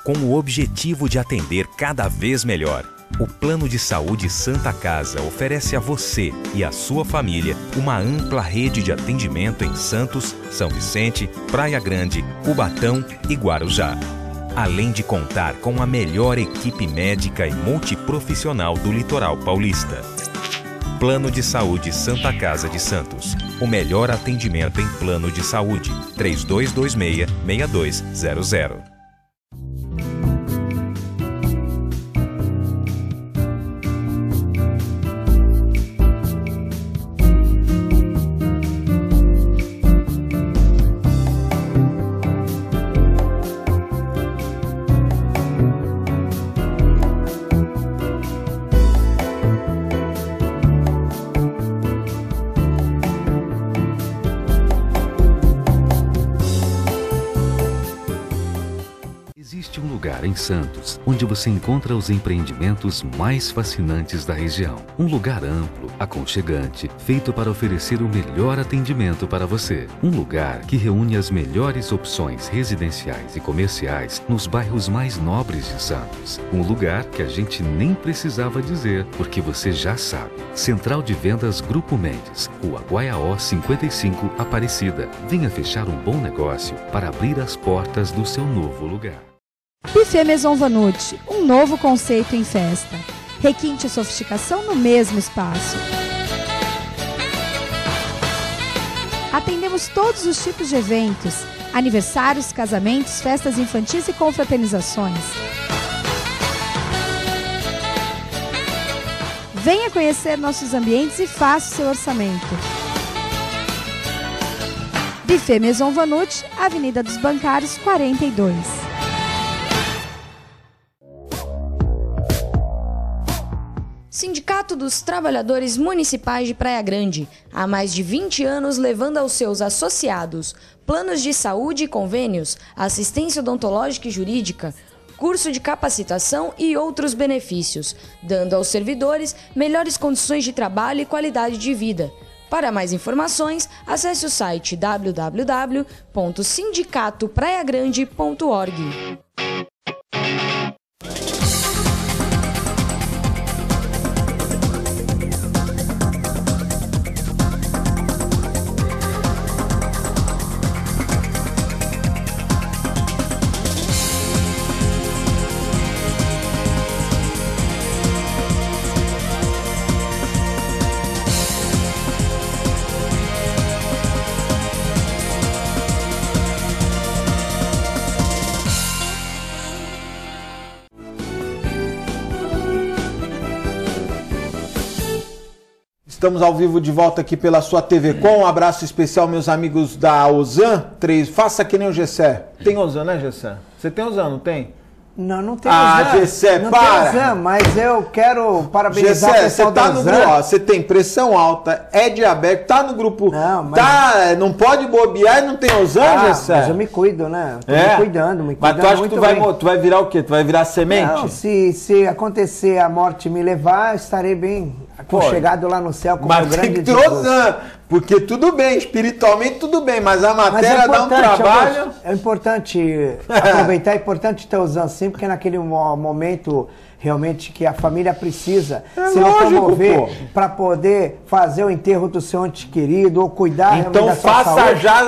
Com o objetivo de atender cada vez melhor, o Plano de Saúde Santa Casa oferece a você e a sua família uma ampla rede de atendimento em Santos, São Vicente, Praia Grande, Cubatão e Guarujá. Além de contar com a melhor equipe médica e multiprofissional do litoral paulista. Plano de Saúde Santa Casa de Santos. O melhor atendimento em plano de saúde. 3226-6200. lugar em Santos, onde você encontra os empreendimentos mais fascinantes da região. Um lugar amplo, aconchegante, feito para oferecer o melhor atendimento para você. Um lugar que reúne as melhores opções residenciais e comerciais nos bairros mais nobres de Santos. Um lugar que a gente nem precisava dizer, porque você já sabe. Central de Vendas Grupo Mendes, Rua Guaiaó 55, Aparecida. Venha fechar um bom negócio para abrir as portas do seu novo lugar. Buffet Maison Vanut, um novo conceito em festa. Requinte e sofisticação no mesmo espaço. Atendemos todos os tipos de eventos, aniversários, casamentos, festas infantis e confraternizações. Venha conhecer nossos ambientes e faça o seu orçamento. Buffet Maison Vanut, Avenida dos Bancários, 42. Sindicato dos Trabalhadores Municipais de Praia Grande, há mais de 20 anos levando aos seus associados planos de saúde e convênios, assistência odontológica e jurídica, curso de capacitação e outros benefícios, dando aos servidores melhores condições de trabalho e qualidade de vida. Para mais informações, acesse o site www.sindicatopraiagrande.org. Estamos ao vivo de volta aqui pela sua TV Com. Um abraço especial, meus amigos da Ozan 3. Faça que nem o Gessé. Tem Ozan, né, Gessé? Você tem Ozan, não tem? Não, não tem Gessé, não para! Tem Ozan, mas eu quero parabenizar Gessé, o pessoal você tá do no Ozan. grupo, ó, você tem pressão alta, é diabético, tá no grupo, Não, mas... não pode bobear e não tem Ozan, Gessé? Mas eu me cuido, né? Tô me cuidando Mas tu acha que tu vai virar o quê? Tu vai virar semente? Não, se acontecer a morte me levar, eu estarei bem aconchegado lá no céu com o mas grande tem que ter Jesus. Ozan, porque tudo bem, espiritualmente tudo bem, mas a matéria dá um trabalho. Augusto, é importante aproveitar, é importante ter Ozan sim, porque naquele momento realmente que a família precisa se locomover para poder fazer o enterro do seu ente querido ou cuidar então da sua faça saúde. já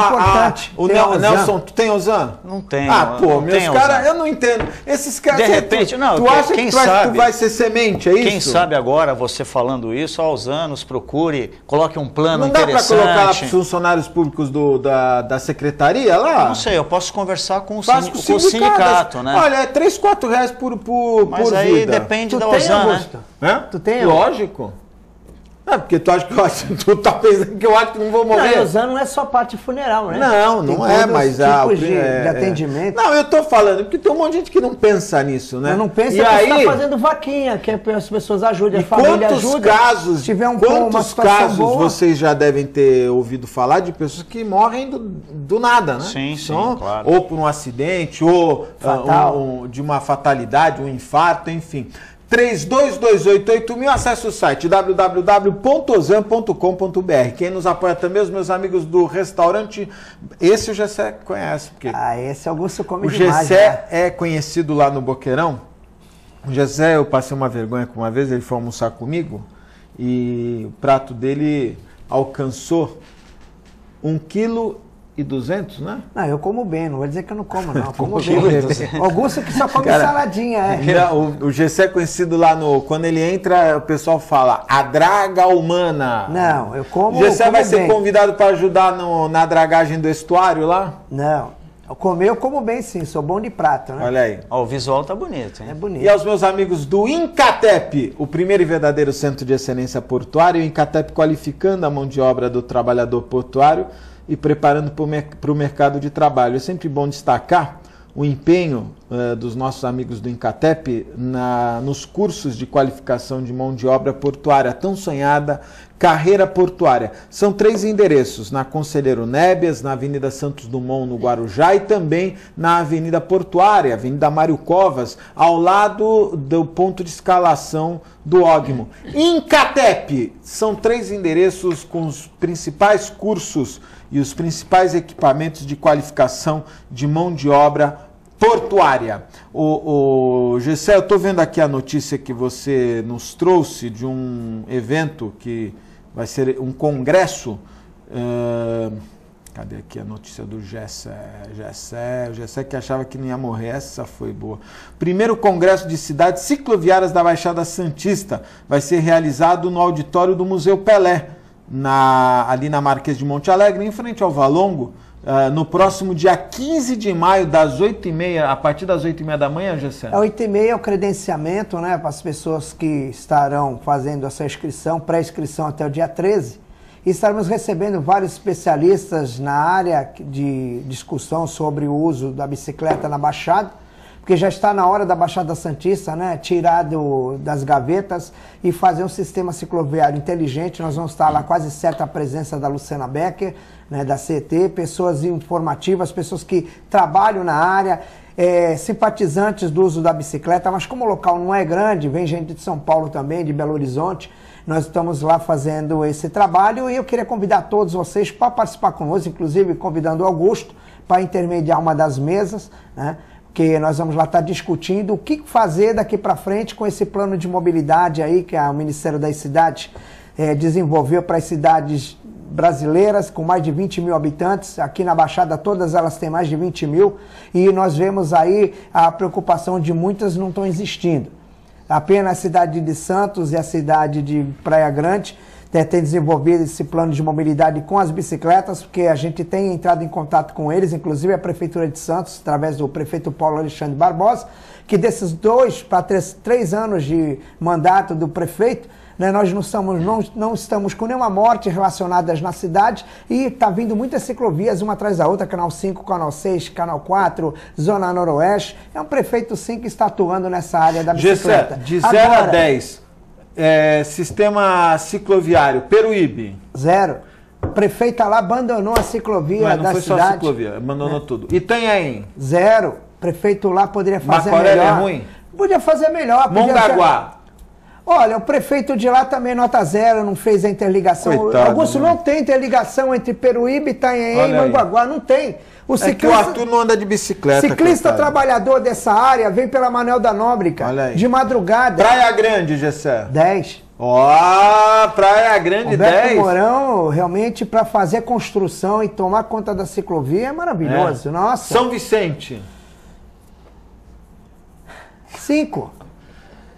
Importante o ter Ozan. Nelson, tu tem Ozan? Não tenho. Ah, pô, não meus caras, eu não entendo. Esses caras, De repente, não, tu acha quem que sabe, tu vai ser semente, é isso? Quem sabe agora, você falando isso, aos anos, procure, coloque um plano não dá para interessante. colocar lá pros funcionários públicos da secretaria lá? Não sei, eu posso conversar com o sindicato, né? Olha, é 3, 4 reais por Mas aí vida. depende Tu da tem, Ozan, né? Augusto? Hã? Tu tem? Lógico. É, porque tu acha que tu tá pensando que eu acho que não vou morrer. Não, Ozan não é só parte funeral, né? Não, tem não é, mas tipos de atendimento. Não, eu tô falando, porque tem um monte de gente que não pensa nisso, né? Não pensa e que aí, está fazendo vaquinha, que as pessoas ajudem, e a família quantos ajuda. casos, Se tiver uma quantos situação casos boa, vocês já devem ter ouvido falar de pessoas que morrem do nada, né? Sim, São, claro. Ou por um acidente, ou de uma fatalidade, um infarto, enfim. 32288000, acesse o site www.ozan.com.br. Quem nos apoia também, os meus amigos do restaurante, esse o Gessé conhece. Porque esse Augusto come o demais. Gessé é conhecido lá no Boqueirão. O Gessé, eu passei uma vergonha com uma vez, ele foi almoçar comigo e o prato dele alcançou 1,2 kg, né? Não, eu como bem, não vou dizer que eu não como, não. Eu como bem. 1,2 kg. Augusto que só come Cara, saladinha, O Gessé é conhecido lá no... Quando ele entra, o pessoal fala, a draga humana. Não, eu como O Gessé vai ser bem. convidado para ajudar na dragagem do estuário lá? Não, eu como bem sim, sou bom de prato, né? Olha aí. Ó, o visual tá bonito, hein? É bonito. E aos meus amigos do Incatep, o primeiro e verdadeiro centro de excelência portuário, o Incatep qualificando a mão de obra do trabalhador portuário e preparando para o mercado de trabalho. É sempre bom destacar o empenho dos nossos amigos do Incatep nos cursos de qualificação de mão de obra portuária, tão sonhada carreira portuária. São 3 endereços, na Conselheiro Nébias, na Avenida Santos Dumont, no Guarujá, e também na Avenida Portuária, Avenida Mário Covas, ao lado do ponto de escalação do Ógmo. Incatep, são 3 endereços com os principais cursos e os principais equipamentos de qualificação de mão de obra portuária. Gessé, eu estou vendo aqui a notícia que você nos trouxe de um evento que vai ser um congresso. Cadê aqui a notícia do Gessé? O Gessé que achava que não ia morrer, essa foi boa. Primeiro congresso de cidades cicloviárias da Baixada Santista vai ser realizado no auditório do Museu Pelé, ali na Marquês de Monte Alegre, em frente ao Valongo, no próximo dia 15 de maio, das 8h30, a partir das 8h30 da manhã, Gessé? 8h30 é o credenciamento, né, para as pessoas que estarão fazendo essa inscrição, pré-inscrição até o dia 13. E estaremos recebendo vários especialistas na área de discussão sobre o uso da bicicleta na Baixada, porque já está na hora da Baixada Santista, né, tirar das gavetas e fazer um sistema cicloviário inteligente. Nós vamos estar lá quase certa a presença da Luciana Becker, né, da CET, pessoas informativas, pessoas que trabalham na área, simpatizantes do uso da bicicleta, mas como o local não é grande, vem gente de São Paulo também, de Belo Horizonte, nós estamos lá fazendo esse trabalho e eu queria convidar todos vocês para participar conosco, inclusive convidando o Augusto para intermediar uma das mesas, né? Que nós vamos lá estar discutindo o que fazer daqui para frente com esse plano de mobilidade aí que o Ministério das Cidades desenvolveu para as cidades brasileiras com mais de 20 mil habitantes. Aqui na Baixada todas elas têm mais de 20 mil e nós vemos aí a preocupação de muitas não estão existindo. Apenas a cidade de Santos e a cidade de Praia Grande tem desenvolvido esse plano de mobilidade com as bicicletas, porque a gente tem entrado em contato com eles, inclusive a Prefeitura de Santos, através do prefeito Paulo Alexandre Barbosa, que desses 2 para 3 anos de mandato do prefeito, né, nós não estamos com nenhuma morte relacionada na cidade e está vindo muitas ciclovias, uma atrás da outra, Canal 5, Canal 6, Canal 4, Zona Noroeste. É um prefeito, sim, que está atuando nessa área da bicicleta. De 0 a 10... sistema cicloviário, Peruíbe. 0. O prefeito lá abandonou a ciclovia da cidade. Não foi só a ciclovia, abandonou tudo. Itanhaém? 0. O prefeito lá poderia fazer Macoré melhor. É ruim? Podia fazer melhor. Mongaguá? Olha, o prefeito de lá também nota 0, não fez a interligação. Coitado, Augusto, não tem interligação entre Peruíbe, Itanhaém e Mongaguá, não tem. O Arthur não anda de bicicleta. Ciclista trabalhador dessa área vem pela Manuel da Nóbrega, de madrugada. Praia Grande, Gessé? 10. Praia Grande, Roberto 10. Mourão, realmente, para fazer construção e tomar conta da ciclovia é maravilhoso. Nossa. São Vicente? 5.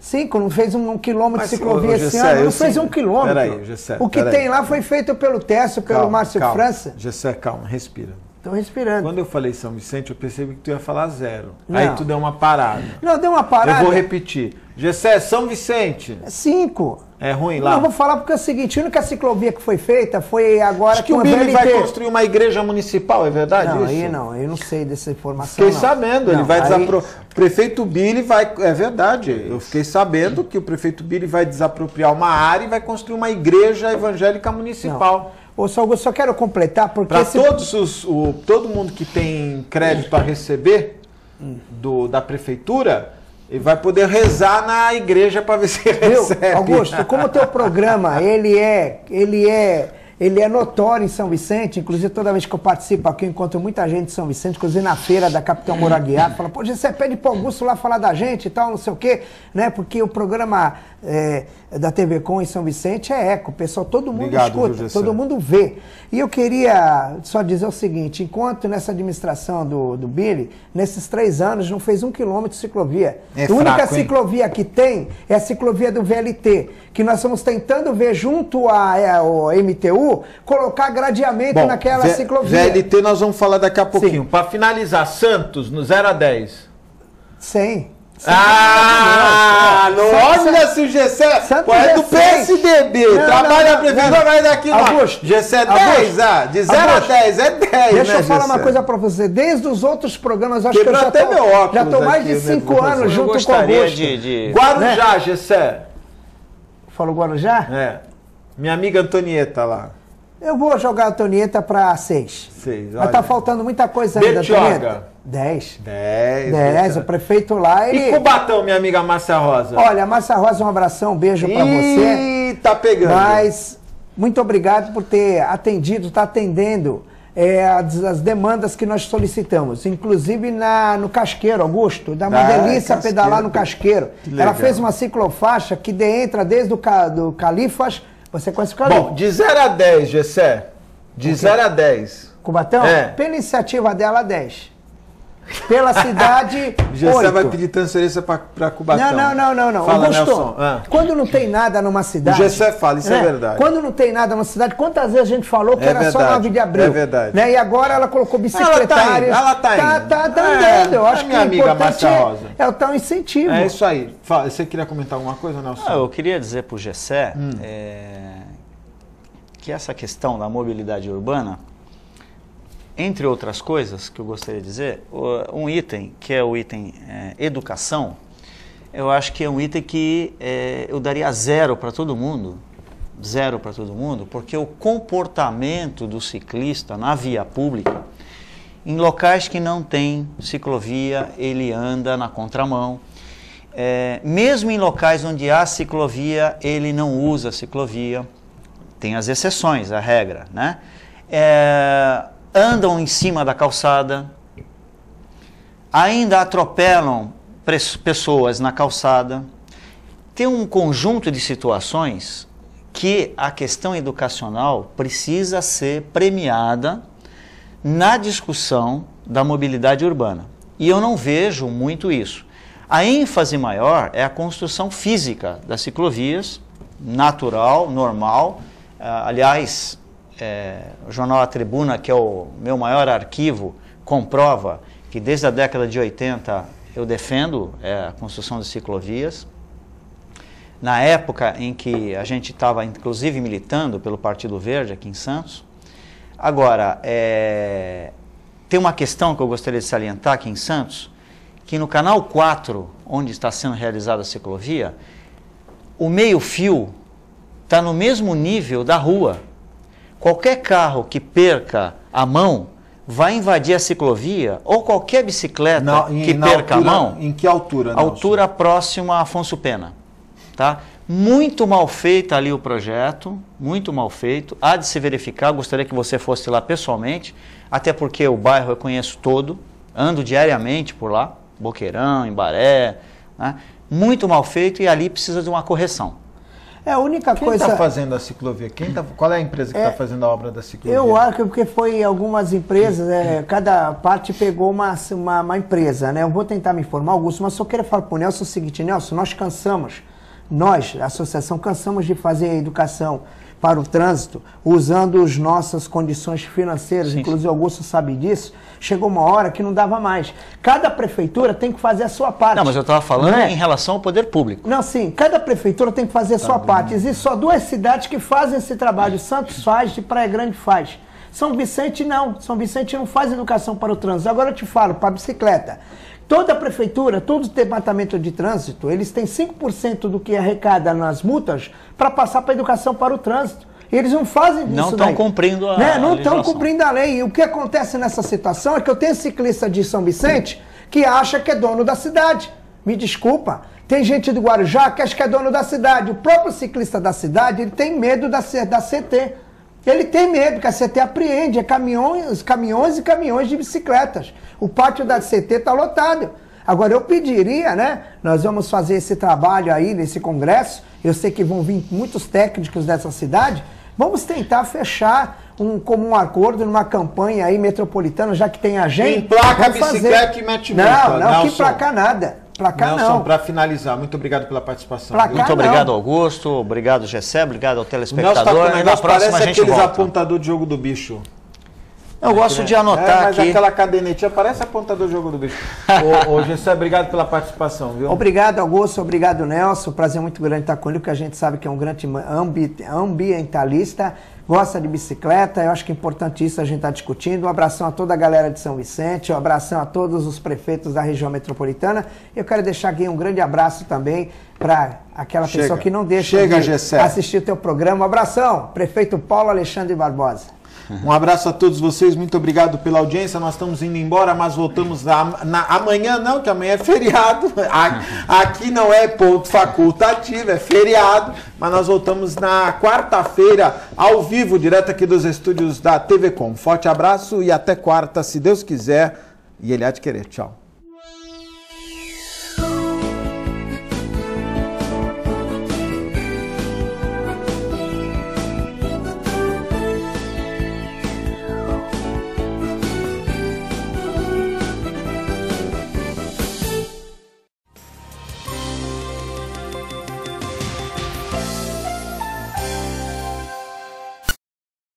5, não fez 1 quilômetro de ciclovia esse ano, não fez 1 quilômetro. Peraí, Gessé. O que tem lá foi feito pelo Tércio, pelo Márcio França. Gessé, calma, respira. Estou respirando. Quando eu falei São Vicente, eu percebi que tu ia falar 0. Aí tu deu uma parada. Não, deu uma parada. Eu vou repetir. Gessé, São Vicente. 5. É ruim lá? Não, vou falar porque é o seguinte, a única ciclovia que foi feita foi agora que o Billy vai construir uma igreja municipal, é verdade isso? Não, eu não sei dessa informação. Fiquei sabendo, ele vai desapropriar. O prefeito Billy vai... É verdade, eu fiquei sabendo que o prefeito Billy vai desapropriar uma área e vai construir uma igreja evangélica municipal. Ô, Augusto, só quero completar porque... Para todo mundo que tem crédito a receber da prefeitura... Ele vai poder rezar na igreja para ver se recebe. Augusto, como o teu programa, ele é notório em São Vicente, inclusive toda vez que eu participo aqui, eu encontro muita gente de São Vicente, inclusive na feira da Capitão Moraguiar, fala, pô, você pede para o Augusto lá falar da gente e tal, não sei o quê, né? Porque o programa da TV Com em São Vicente é eco, pessoal, todo mundo escuta, todo mundo vê. E eu queria só dizer o seguinte, enquanto nessa administração do Billy, nesses 3 anos não fez 1 quilômetro de ciclovia. A única ciclovia que tem é a ciclovia do VLT, que nós estamos tentando ver junto ao MTU, colocar gradeamento naquela ciclovia. VLT nós vamos falar daqui a pouquinho. Para finalizar, Santos, no 0 a 10. 100. Não olha se o Gessé Santos é do é PSDB, Não, trabalha não, na prefeitura, vai daqui lá. Augusto, Gessé é Augusto, 10, de 0 a 10, é 10, Deixa né, eu falar uma Gessé? coisa pra você. Desde os outros programas, acho Quebrou que eu até meu óculos já tô mais aqui, de 5 né, anos Eu junto com o gostaria Augusto. de... Guarujá, Gessé. Falou Guarujá? É. Minha amiga Antonieta lá. Eu vou jogar a Antonieta pra 6. 6, Mas tá faltando muita coisa ainda, Bertioga. Antonieta. 10. 10. 10, o prefeito lá, ele... E Cubatão, minha amiga Márcia Rosa? Olha, Márcia Rosa, um abração, um beijo pra você. Ih, tá pegando. Mas, muito obrigado por ter atendido, tá atendendo as demandas que nós solicitamos. Inclusive no Casqueiro, Augusto. Dá uma delícia Casqueiro. pedalar no Casqueiro. Legal. Ela fez uma ciclofaixa que entra desde do Califas. Você conhece o Califas? Bom, de 0 a 10, Gessé. De 0 a 10. Cubatão? É. Pela iniciativa dela, 10. Pela cidade, Gessé 8. vai pedir transferência pra Cubatão. Não. Fala, Augusto, Nelson. quando não tem nada numa cidade... O Gessé fala, isso é verdade. Quando não tem nada numa cidade, quantas vezes a gente falou que É era só verdade, 9 de abril? é verdade. Né? E agora ela colocou bicicletários. Ela tá indo. Tá andando. Eu acho minha que o amiga importante Márcia Rosa. é o tal incentivo. É isso aí. Fala, você queria comentar alguma coisa, Nelson? Eu queria dizer para o Gessé que essa questão da mobilidade urbana, entre outras coisas que eu gostaria de dizer, um item que é o item educação, eu acho que é um item que eu daria 0 para todo mundo, 0 para todo mundo, porque o comportamento do ciclista na via pública, em locais que não tem ciclovia, ele anda na contramão. Mesmo em locais onde há ciclovia, ele não usa a ciclovia. Tem as exceções, a regra, né? Andam em cima da calçada, ainda atropelam pessoas na calçada. Tem um conjunto de situações que a questão educacional precisa ser premiada na discussão da mobilidade urbana. E eu não vejo muito isso. A ênfase maior é a construção física das ciclovias, natural, normal. Aliás, o jornal A Tribuna, que é o meu maior arquivo, comprova que desde a década de 80 eu defendo a construção de ciclovias. Na época em que a gente estava, inclusive, militando pelo Partido Verde aqui em Santos. Agora, tem uma questão que eu gostaria de salientar aqui em Santos, que no canal 4, onde está sendo realizada a ciclovia, o meio-fio está no mesmo nível da rua. Qualquer carro que perca a mão vai invadir a ciclovia, ou qualquer bicicleta que perca a mão. Em que altura, Nelson? Altura próxima a Afonso Pena. Tá? Muito mal feito ali o projeto, muito mal feito. Há de se verificar, gostaria que você fosse lá pessoalmente, até porque o bairro eu conheço todo, ando diariamente por lá, Boqueirão, Embaré, né? Muito mal feito e ali precisa de uma correção. A única Quem coisa... está fazendo a ciclovia? Qual é a empresa que está fazendo a obra da ciclovia? Eu acho que foi algumas empresas, cada parte pegou uma empresa, né? Eu vou tentar me informar, Augusto, mas só quero falar para o Nelson o seguinte, Nelson, nós, a associação, cansamos de fazer a educação para o trânsito usando as nossas condições financeiras, inclusive o Augusto sabe disso. Chegou uma hora que não dava mais. Cada prefeitura tem que fazer a sua parte. Não, mas eu estava falando em relação ao poder público. Não, sim, cada prefeitura tem que fazer a sua parte. Existem só 2 cidades que fazem esse trabalho. Santos faz e Praia Grande faz. São Vicente não. São Vicente não faz educação para o trânsito. Agora eu te falo, para a bicicleta. Toda a prefeitura, todo o departamento de trânsito, eles têm 5% do que arrecada nas multas para passar para a educação para o trânsito. Eles não fazem isso. Não estão cumprindo a legislação. Não estão legislação. cumprindo a lei. E o que acontece nessa situação é que eu tenho ciclista de São Vicente que acha que é dono da cidade. Me desculpa. Tem gente do Guarujá que acha que é dono da cidade. O próprio ciclista da cidade, ele tem medo da CT. Ele tem medo que a CT apreende caminhões e caminhões de bicicletas. O pátio da CT está lotado. Agora, eu pediria, né? Nós vamos fazer esse trabalho aí nesse congresso. Eu sei que vão vir muitos técnicos dessa cidade. Vamos tentar fechar um comum acordo numa campanha aí metropolitana, já que tem agenda. Emplaca a bicicleta e mete multa. Não, que emplacar nada. Pra cá Nelson, não. para finalizar, muito obrigado pela participação. Pra cá Muito obrigado, Augusto. Obrigado, Gessé. Obrigado ao O Nelson telespectador. tá com um e na negócio, próxima a parece gente aqueles volta. apontador de jogo do bicho. Eu gosto de anotar mas aqui. aquela cadernetinha parece a ponta do jogo do bicho. Ô Gessé, obrigado pela participação, viu? Obrigado, Augusto. Obrigado, Nelson. Prazer muito grande estar com ele, porque a gente sabe que é um grande ambientalista, gosta de bicicleta. Eu acho que é importante isso a gente estar discutindo. Um abração a toda a galera de São Vicente, um abração a todos os prefeitos da região metropolitana. Eu quero deixar aqui um grande abraço também para aquela pessoa que não deixa de assistir o teu programa. Um abração, prefeito Paulo Alexandre Barbosa. Um abraço a todos vocês, muito obrigado pela audiência. Nós estamos indo embora, mas voltamos amanhã não, que amanhã é feriado. Aqui não é ponto facultativo, é feriado, mas nós voltamos na quarta-feira, ao vivo, direto aqui dos estúdios da TV Com. Forte abraço e até quarta, se Deus quiser, e Ele há de querer. Tchau.